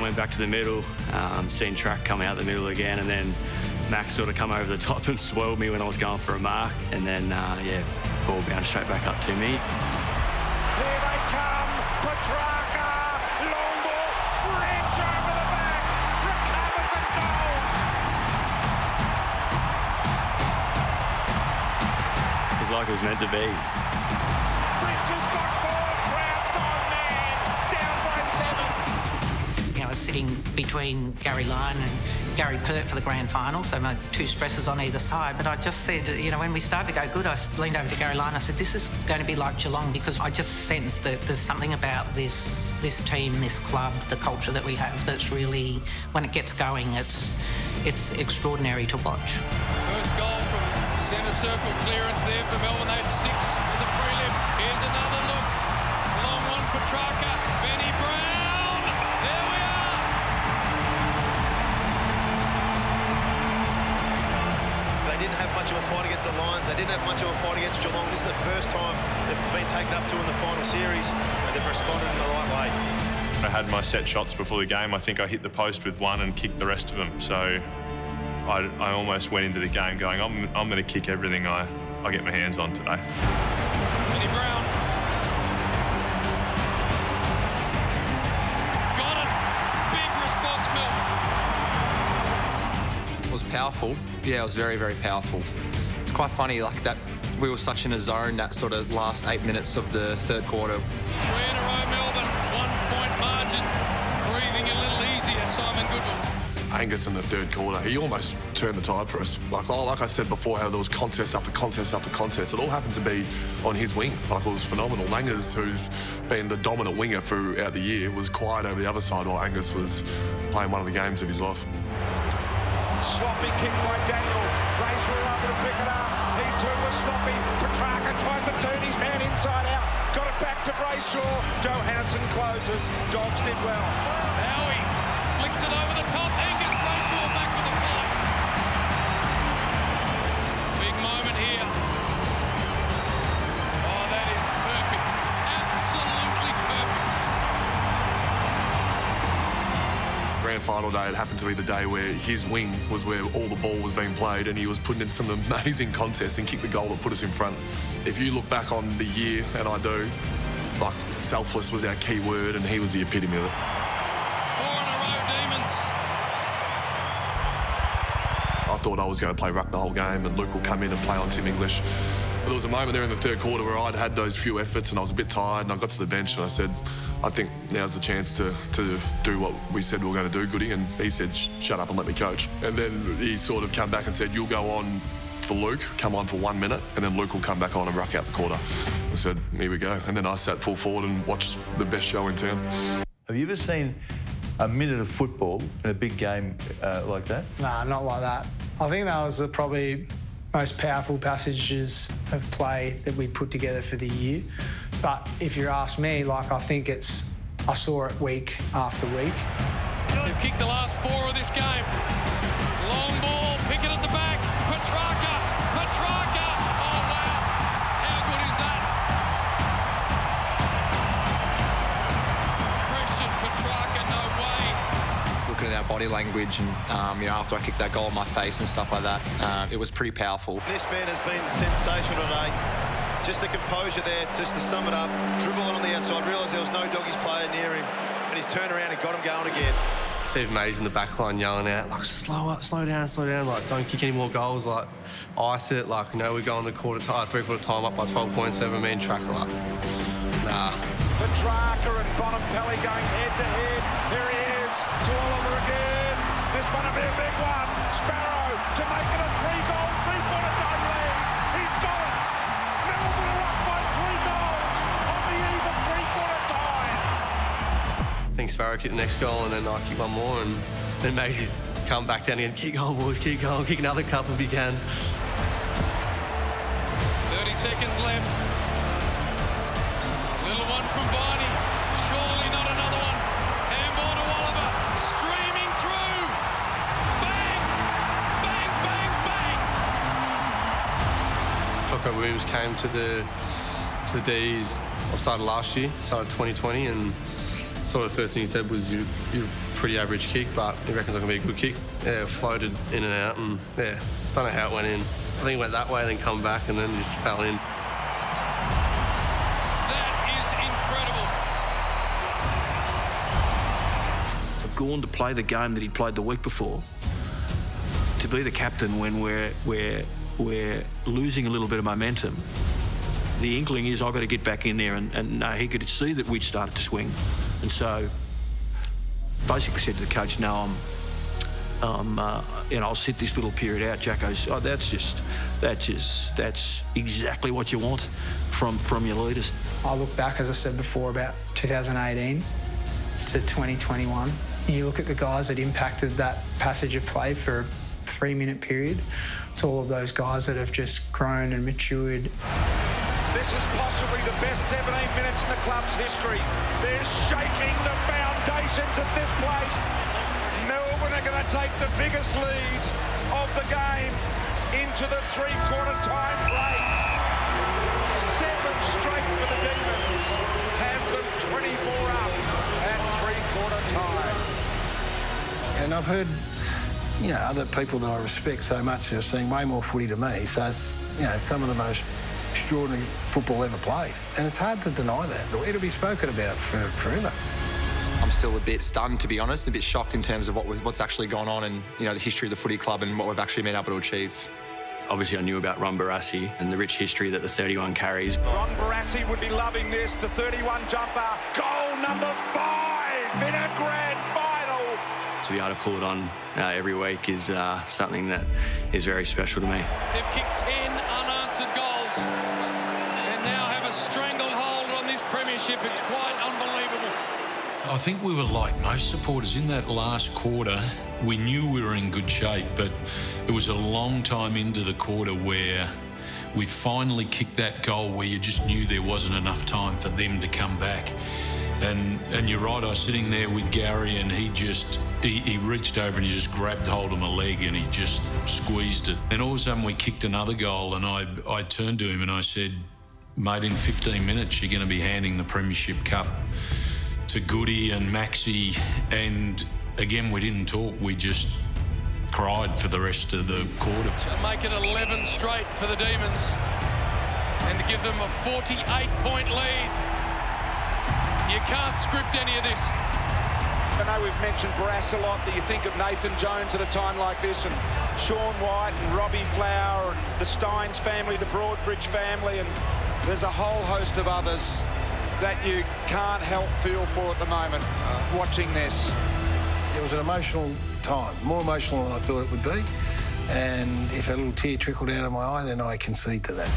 Went back to the middle, seen Track come out the middle again, and then Max sort of come over the top and swirled me when I was going for a mark, and then, ball bounced straight back up to me. Here they come, Petrarca, long ball, French over the back, recovers and goals. It's like it was meant to be. French has got 4, crowd's gone mad, down by 7. You know, I was sitting between Gary Lyon and Gary Pert for the grand final, so my two stresses on either side. But I just said, you know, when we started to go good, I leaned over to Gary Lyon. I said, this is going to be like Geelong, because I just sensed that there's something about this team, this club, the culture that we have that's really, when it gets going, it's extraordinary to watch. First goal from centre circle clearance there for Melbourne. They had 6 in the prelim. Here's another look. Long one, Petrarca, Benny Brown. There we are. They didn't have much of a fight against the Lions. They didn't have much of a fight against Geelong. This is the first time they've been taken up to in the final series, and they've responded in the right way. I had my set shots before the game. I think I hit the post with one and kicked the rest of them. So I almost went into the game going, I'm going to kick everything I get my hands on today. Benny Brown. Got it. Big response, Melbourne. It was powerful. Yeah, it was very, very powerful. It's quite funny, like that. We were such in a zone that sort of last 8 minutes of the third quarter. 3 in a row, Melbourne. 1-point margin. Breathing a little easier, Simon Goodwin. Angus in the third quarter, he almost turned the tide for us. Like I said before, how there was contest after contest after contest. It all happened to be on his wing. Like, it was phenomenal. Angus, who's been the dominant winger throughout the year, was quiet over the other side while Angus was playing one of the games of his life. Sloppy kick by Daniel. Glacier able to pick it up. He too was sloppy. Petrarca tries to turn his man inside out. Got it back to Brayshaw. Johansson closes. Dogs did well. Howie flicks it over the top. Angus Brayshaw back with the fly. Big moment here. Oh, that is perfect. Absolutely perfect. Grand final day, it happened to be the day where his wing was where all the ball was being played, and he was putting in some amazing contests and kicked the goal that put us in front. If you look back on the year, and I do, like, selfless was our key word, and he was the epitome of it. 4 in a row, Demons. I thought I was going to play ruck the whole game, and Luke will come in and play on Tim English. But there was a moment there in the third quarter where I'd had those few efforts and I was a bit tired, and I got to the bench and I said, I think now's the chance to do what we said we were going to do, Goody. And he said, shut up and let me coach. And then he sort of come back and said, you'll go on for Luke, come on for 1 minute, and then Luke will come back on and ruck out the quarter. I said, here we go. And then I sat full forward and watched the best show in town. Have you ever seen a minute of football in a big game like that? Nah, not like that. I think that was the probably most powerful passages of play that we put together for the year. But if you ask me, like, I think I saw it week after week. They've kicked the last 4 of this game. Long ball, Pickett at the back. Petrarca. Oh, wow. How good is that? Christian Petrarca, no way. Looking at our body language and, after I kicked that goal in my face and stuff like that, it was pretty powerful. This man has been sensational today. Just the composure there, just to sum it up. Dribble it on the outside, realised there was no doggies player near him, and he's turned around and got him going again. Steve Mays in the back line yelling out, like, slow down, like, don't kick any more goals, like, ice it, like, we're going the three-quarter time up by 12 points, over me and Track like, nah. Petrarca and Bonampelli going head-to-head. There he is, to Oliver again. This one will be a big one. Sparrow to make it a 3-goal, three-quarter time lead. He's got it. Melbourne are up by 3 goals on the eve of three-quarter time. I think Sparrow kicked the next goal, and then I kicked one more, and then Maisie's come back down again. Keep going, boys, keep going. Kick another couple if you can. 30 seconds left. Little one from Barney. Surely not another one. Handball to Oliver. Streaming through. Bang! Bang, bang, bang! Choco Williams came to the D's. I started last year, started 2020, and Sort of the first thing he said was, you're a pretty average kick, but he reckons I can be a good kick. Yeah, floated in and out, and yeah, don't know how it went in. I think it went that way, then come back, and then just fell in. That is incredible. For Gawn to play the game that he played the week before, to be the captain when we're losing a little bit of momentum, the inkling is I've got to get back in there, and he could see that we'd started to swing, and so basically said to the coach, "No, I'll sit this little period out." Jack goes, "Oh, that's exactly what you want from your leaders." I look back, as I said before, about 2018 to 2021. You look at the guys that impacted that passage of play for a 3-minute period. It's all of those guys that have just grown and matured. This is possibly the best 17 minutes in the club's history. They're shaking the foundations of this place. Melbourne are going to take the biggest lead of the game into the three-quarter time break. 7 straight for the Demons has them 24 up at three-quarter time. And I've heard, other people that I respect so much who are seeing way more footy to me. So it's, some of the most extraordinary football ever played. And it's hard to deny that. It'll be spoken about forever. I'm still a bit stunned, to be honest, a bit shocked in terms of what's actually gone on and, the history of the footy club and what we've actually been able to achieve. Obviously, I knew about Ron Barassi and the rich history that the 31 carries. Ron Barassi would be loving this, the 31 jumper. Goal number 5 in a grand final. To be able to pull it on every week is something that is very special to me. They've kicked 10 unanswered goals and now have a stranglehold on this premiership. It's quite unbelievable. I think we were like most supporters in that last quarter. We knew we were in good shape, but it was a long time into the quarter where we finally kicked that goal where you just knew there wasn't enough time for them to come back. And you're right, I was sitting there with Gary, and he reached over and he just grabbed hold of my leg and he just squeezed it. And all of a sudden we kicked another goal, and I turned to him and I said, "Mate, in 15 minutes you're going to be handing the Premiership Cup to Goody and Maxi." And again, we didn't talk, we just cried for the rest of the quarter. To make it 11 straight for the Demons and to give them a 48-point lead. You can't script any of this. I know we've mentioned Barras a lot, but you think of Nathan Jones at a time like this, and Sean White and Robbie Flower and the Steins family, the Broadbridge family, and there's a whole host of others that you can't help feel for at the moment watching this. It was an emotional time, more emotional than I thought it would be. And if a little tear trickled out of my eye, then I concede to that.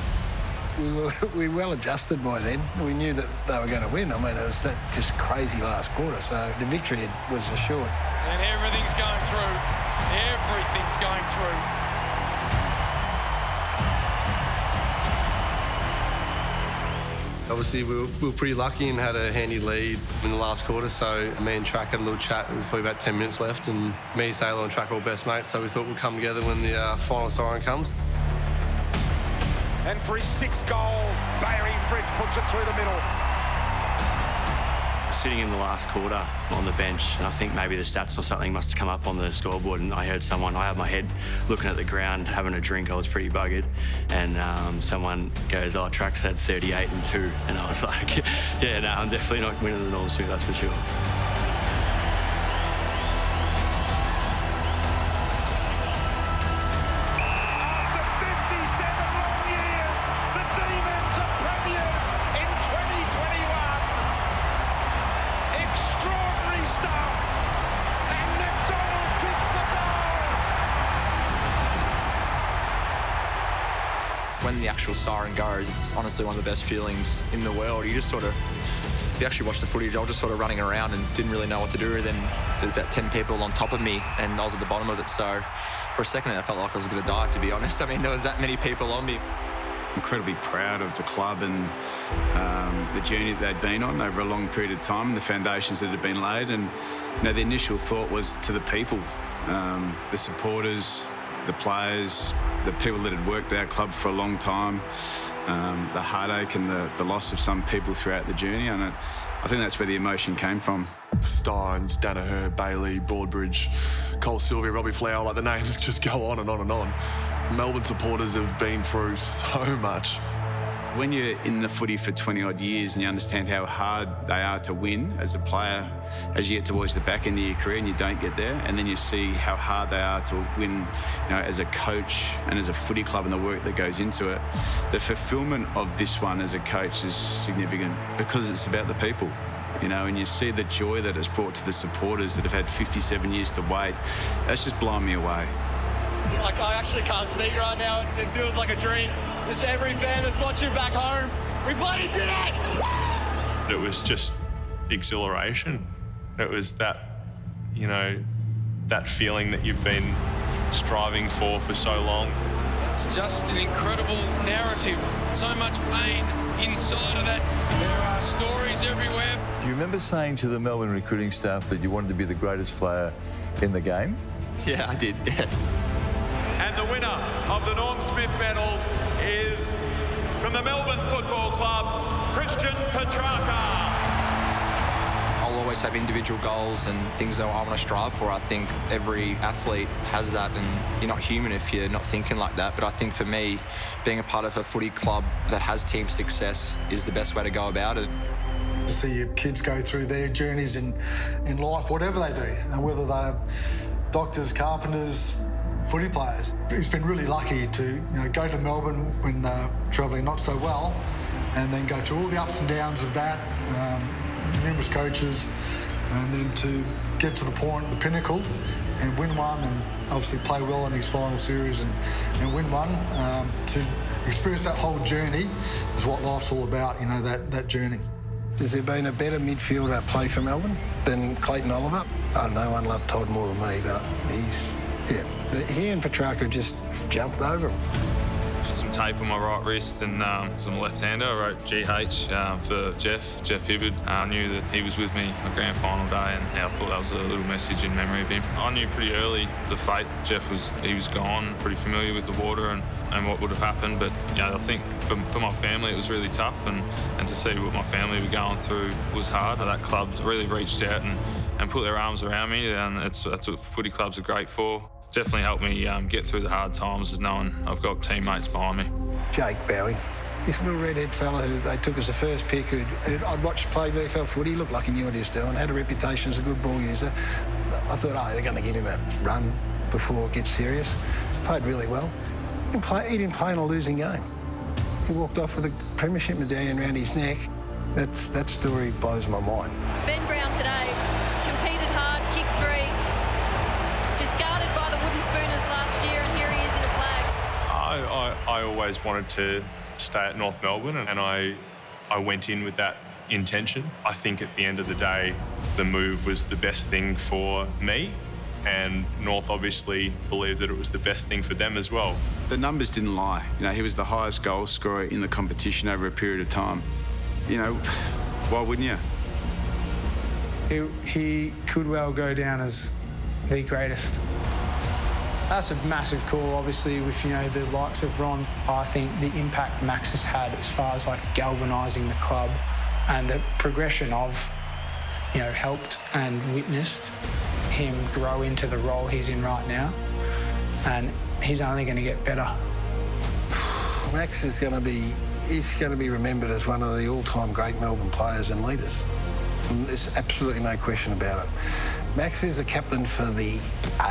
We were well adjusted by then. We knew that they were going to win. I mean, it was that just crazy last quarter, so the victory was assured. And everything's going through. Everything's going through. Obviously, we were pretty lucky and had a handy lead in the last quarter, so me and Track had a little chat. There was probably about 10 minutes left, and me, Sailor and Track were all best mates, so we thought we'd come together when the final siren comes. And for his 6th goal, Barry Fritz puts it through the middle. Sitting in the last quarter on the bench, and I think maybe the stats or something must have come up on the scoreboard, and I heard someone, I had my head looking at the ground, having a drink. I was pretty buggered, and someone goes, "Oh, Track's had 38 and 2. And I was like, yeah, no, I'm definitely not winning the Norm Smith, that's for sure. When the actual siren goes, it's honestly one of the best feelings in the world. You just sort of, if you actually watch the footage, I was just sort of running around and didn't really know what to do. And then there were about 10 people on top of me and I was at the bottom of it. So for a second I felt like I was going to die, to be honest. I mean, there was that many people on me. Incredibly proud of the club and the journey that they'd been on over a long period of time, the foundations that had been laid. And the initial thought was to the people, the supporters, the players, the people that had worked at our club for a long time, the heartache and the loss of some people throughout the journey. And I think that's where the emotion came from. Steins, Danaher, Bailey, Broadbridge, Cole Sylvia, Robbie Flower, like the names just go on and on and on. Melbourne supporters have been through so much. When you're in the footy for 20 odd years and you understand how hard they are to win as a player, as you get towards the back end of your career and you don't get there, and then you see how hard they are to win, as a coach and as a footy club and the work that goes into it, the fulfilment of this one as a coach is significant because it's about the people. And you see the joy that it's brought to the supporters that have had 57 years to wait. That's just blown me away. I actually can't speak right now. It feels like a dream. Just every fan that's watching back home, we bloody did it! It was just exhilaration. It was that, that feeling that you've been striving for so long. It's just an incredible narrative. So much pain inside of that. There are stories everywhere. Do you remember saying to the Melbourne recruiting staff that you wanted to be the greatest player in the game? Yeah, I did, yeah. And the winner of the Norm Smith medal is from the Melbourne Football Club, Christian Petrarca. I'll always have individual goals and things that I want to strive for. I think every athlete has that, and you're not human if you're not thinking like that. But I think for me, being a part of a footy club that has team success is the best way to go about it. To see your kids go through their journeys in life, whatever they do, and whether they're doctors, carpenters, footy players. He's been really lucky to go to Melbourne when they're travelling not so well, and then go through all the ups and downs of that, numerous coaches, and then to get to the point, the pinnacle, and win one, and obviously play well in his final series and win one. To experience that whole journey is what life's all about, that journey. Has there been a better midfielder play for Melbourne than Clayton Oliver? No one loved Todd more than me, but he and Petrarca just jumped over him. Some tape on my right wrist and some left-hander. I wrote GH for Jeff Hibbard. I knew that he was with me on grand final day, and I thought that was a little message in memory of him. I knew pretty early the fate. Jeff was gone, pretty familiar with the water and what would have happened. But I think for my family it was really tough, and to see what my family were going through was hard. That club really reached out and put their arms around me, and that's what footy clubs are great for. Definitely helped me get through the hard times, is knowing I've got teammates behind me. Jake Bowie, this little redhead fella who they took as the first pick, who I'd watched play VFL footy, looked like he knew what he was doing, had a reputation as a good ball user. I thought, they're going to give him a run before it gets serious. Played really well. He didn't play in a losing game. He walked off with a Premiership medallion around his neck. That story blows my mind. Ben Brown today competed hard, kicked three, discarded by the wooden spooners last year, and here he is in a flag. I always wanted to stay at North Melbourne, and I went in with that intention. I think at the end of the day, the move was the best thing for me, and North obviously believed that it was the best thing for them as well. The numbers didn't lie. He was the highest goal scorer in the competition over a period of time. Why wouldn't you? He could well go down as the greatest. That's a massive call, obviously, with the likes of Ron. I think the impact Max has had as far as galvanising the club and the progression of, helped and witnessed him grow into the role he's in right now, and he's only going to get better. Max is going to be remembered as one of the all-time great Melbourne players and leaders. And there's absolutely no question about it. Max is a captain for the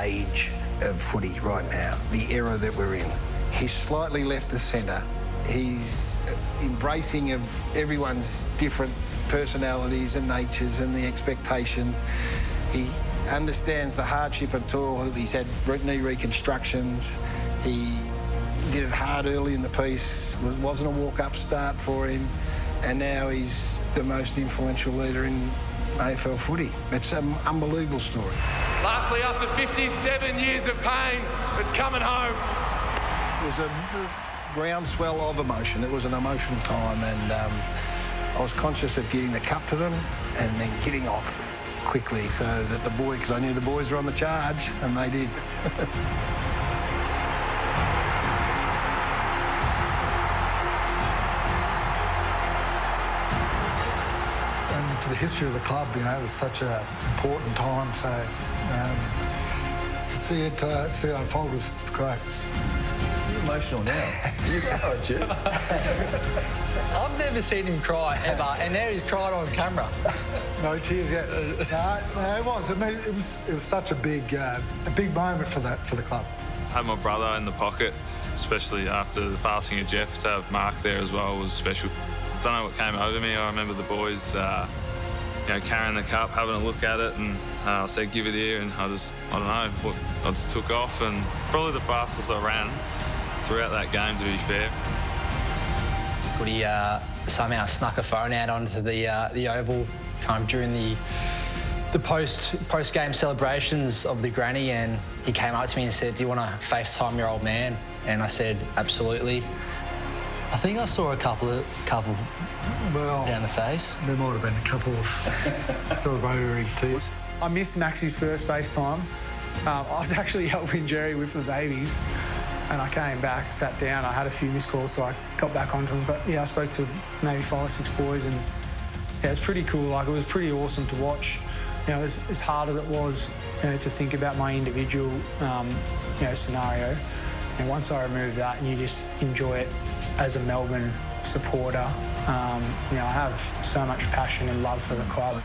age of footy right now, the era that we're in. He's slightly left of centre. He's embracing of everyone's different personalities and natures and the expectations. He understands the hardship and toil. He's had knee reconstructions. He did it hard early in the piece. Wasn't a walk-up start for him. And now he's the most influential leader in AFL footy. It's an unbelievable story. Lastly, after 57 years of pain, it's coming home. It was a groundswell of emotion. It was an emotional time, and I was conscious of getting the cup to them and then getting off quickly so that because I knew the boys were on the charge, and they did. And for the history of the club, you know, it was such an important time. So to see it unfold was great. You're emotional now. You are, Jim. I've never seen him cry ever, and now he's cried on camera. No tears yet. No, it was. I mean, it was such a big moment for the club. I had my brother in the pocket, especially after the passing of Jeff. To have Mark there as well was special. I don't know what came over me. I remember the boys, carrying the cup, having a look at it, and I said, "Give it here," and I don't know, I just took off, and probably the fastest I ran throughout that game, to be fair. Footy somehow snuck a phone out onto the oval during the post-game celebrations of the granny, and he came up to me and said, "Do you want to FaceTime your old man?" And I said, "Absolutely." I think I saw a couple down the face. There might have been a couple of celebratory tears. I missed Maxie's first FaceTime. I was actually helping Jerry with the babies, and I came back, sat down. I had a few missed calls, so I got back onto them. But yeah, I spoke to maybe 5 or 6 boys, and yeah, it's pretty cool. Like, it was pretty awesome to watch. You know, as hard as it was, you know, to think about my individual, scenario. And once I remove that, and you just enjoy it as a Melbourne supporter, I have so much passion and love for the club.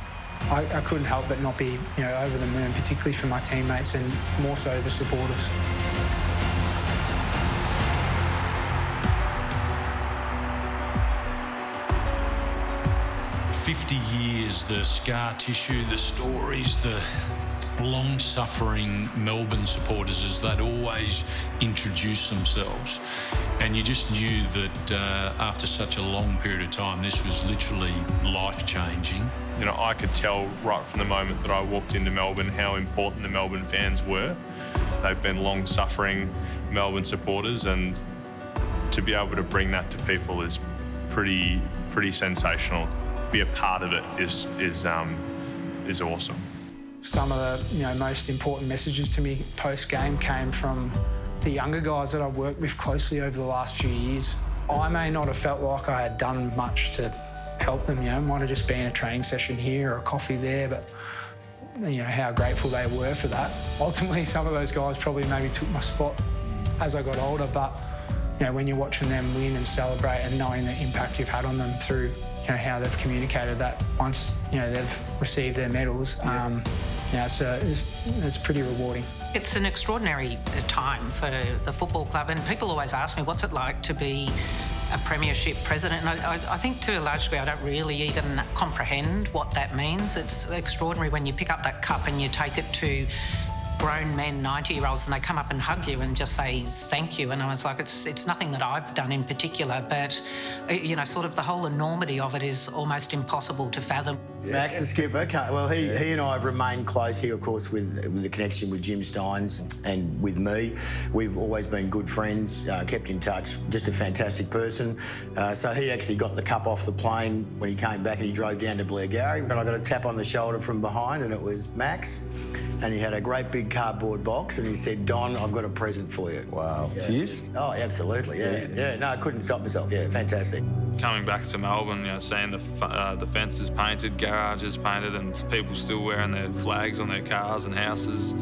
I couldn't help but not be, over the moon, particularly for my teammates and more so the supporters. "50 years, the scar tissue, the stories, the long-suffering Melbourne supporters as they'd always introduce themselves. And you just knew that after such a long period of time, this was literally life-changing. You know, I could tell right from the moment that I walked into Melbourne how important the Melbourne fans were. They've been long-suffering Melbourne supporters, and to be able to bring that to people is pretty sensational. Be a part of it is awesome. Some of the most important messages to me post-game came from the younger guys that I've worked with closely over the last few years. I may not have felt like I had done much to help them. It might have just been a training session here or a coffee there, but how grateful they were for that. Ultimately, some of those guys probably maybe took my spot as I got older, but when you're watching them win and celebrate and knowing the impact you've had on them through how they've communicated that once they've received their medals, it's pretty rewarding. It's an extraordinary time for the football club, and people always ask me, what's it like to be a Premiership president? And I think to a large degree I don't really even comprehend what that means. It's extraordinary when you pick up that cup and you take it to grown men, 90-year-olds, and they come up and hug you and just say thank you. And I was like, it's nothing that I've done in particular, but sort of the whole enormity of it is almost impossible to fathom. Max the skipper, well, he and I have remained close. He, of course, with the connection with Jim Steins and with me. We've always been good friends, kept in touch, just a fantastic person. So he actually got the cup off the plane when he came back, and he drove down to Blairgowrie, and I got a tap on the shoulder from behind, and it was Max. And he had a great big cardboard box, and he said, "Don, I've got a present for you." Wow. Yeah. Tears? Oh, absolutely, yeah. No, I couldn't stop myself. Yeah, fantastic. Coming back to Melbourne, seeing the fences painted, garages painted, and people still wearing their flags on their cars and houses,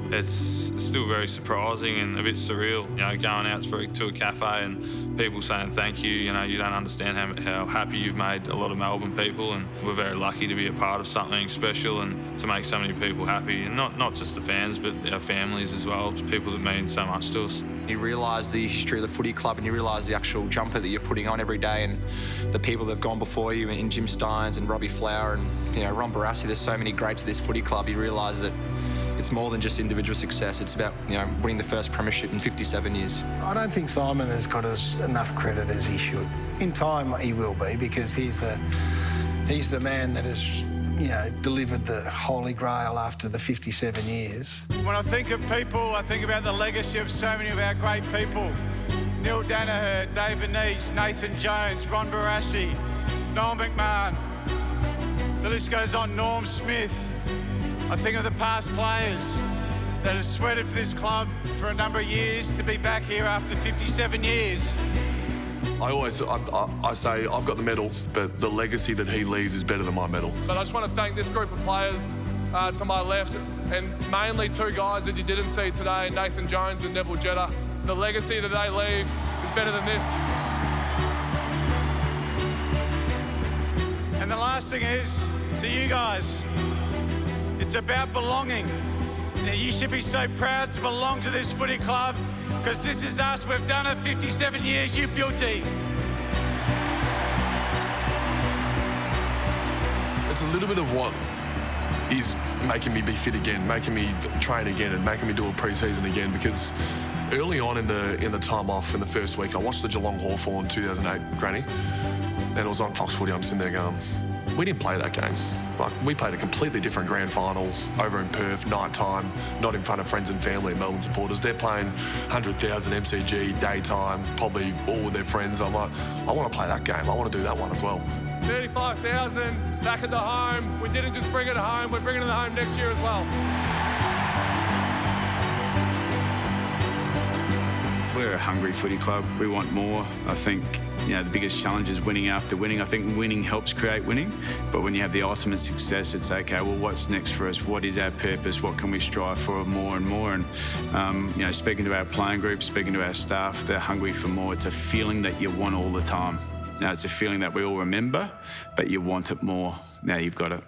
it's still very surprising and a bit surreal. Going out to a cafe and people saying thank you. You don't understand how happy you've made a lot of Melbourne people, and we're very lucky to be a part of something special and to make so many people happy, and not just the fans, but our families as well, people that mean so much to us. You realise the history of the footy club, and you realise the actual jumper that you're putting on every day, and the people that have gone before you in Jim Steins and Robbie Flower and Ron Barassi. There's so many greats of this footy club. You realise that it's more than just individual success. It's about winning the first premiership in 57 years. I don't think Simon has got enough credit as he should. In time, he will be, because he's the man that has delivered the Holy Grail after the 57 years. When I think of people, I think about the legacy of so many of our great people. Neil Danaher, David Neitz, Nathan Jones, Ron Barassi, Noel McMahon. The list goes on, Norm Smith. I think of the past players that have sweated for this club for a number of years to be back here after 57 years. I say I've got the medal, but the legacy that he leaves is better than my medal. But I just want to thank this group of players to my left, and mainly two guys that you didn't see today, Nathan Jones and Neville Jetta. The legacy that they leave is better than this. And the last thing is, to you guys, it's about belonging. Now, you should be so proud to belong to this footy club, because this is us. We've done it 57 years, you beauty. It's a little bit of what is making me be fit again, making me train again, and making me do a pre-season again, because early on in the time off in the first week, I watched the Geelong Hawthorn 2008 granny, and it was on Fox Footy. I'm sitting there going, we didn't play that game. Like, we played a completely different grand final over in Perth, night time, not in front of friends and family and Melbourne supporters. They're playing 100,000 MCG, daytime, probably all with their friends. I'm like, I want to play that game. I want to do that one as well. 35,000 back at the home. We didn't just bring it home, we're bringing it home next year as well. We're a hungry footy club. We want more. I think, the biggest challenge is winning after winning. I think winning helps create winning, but when you have the ultimate success, it's okay, well, what's next for us? What is our purpose? What can we strive for more and more? And, speaking to our playing group, speaking to our staff, they're hungry for more. It's a feeling that you want all the time. Now, it's a feeling that we all remember, but you want it more. Now you've got it.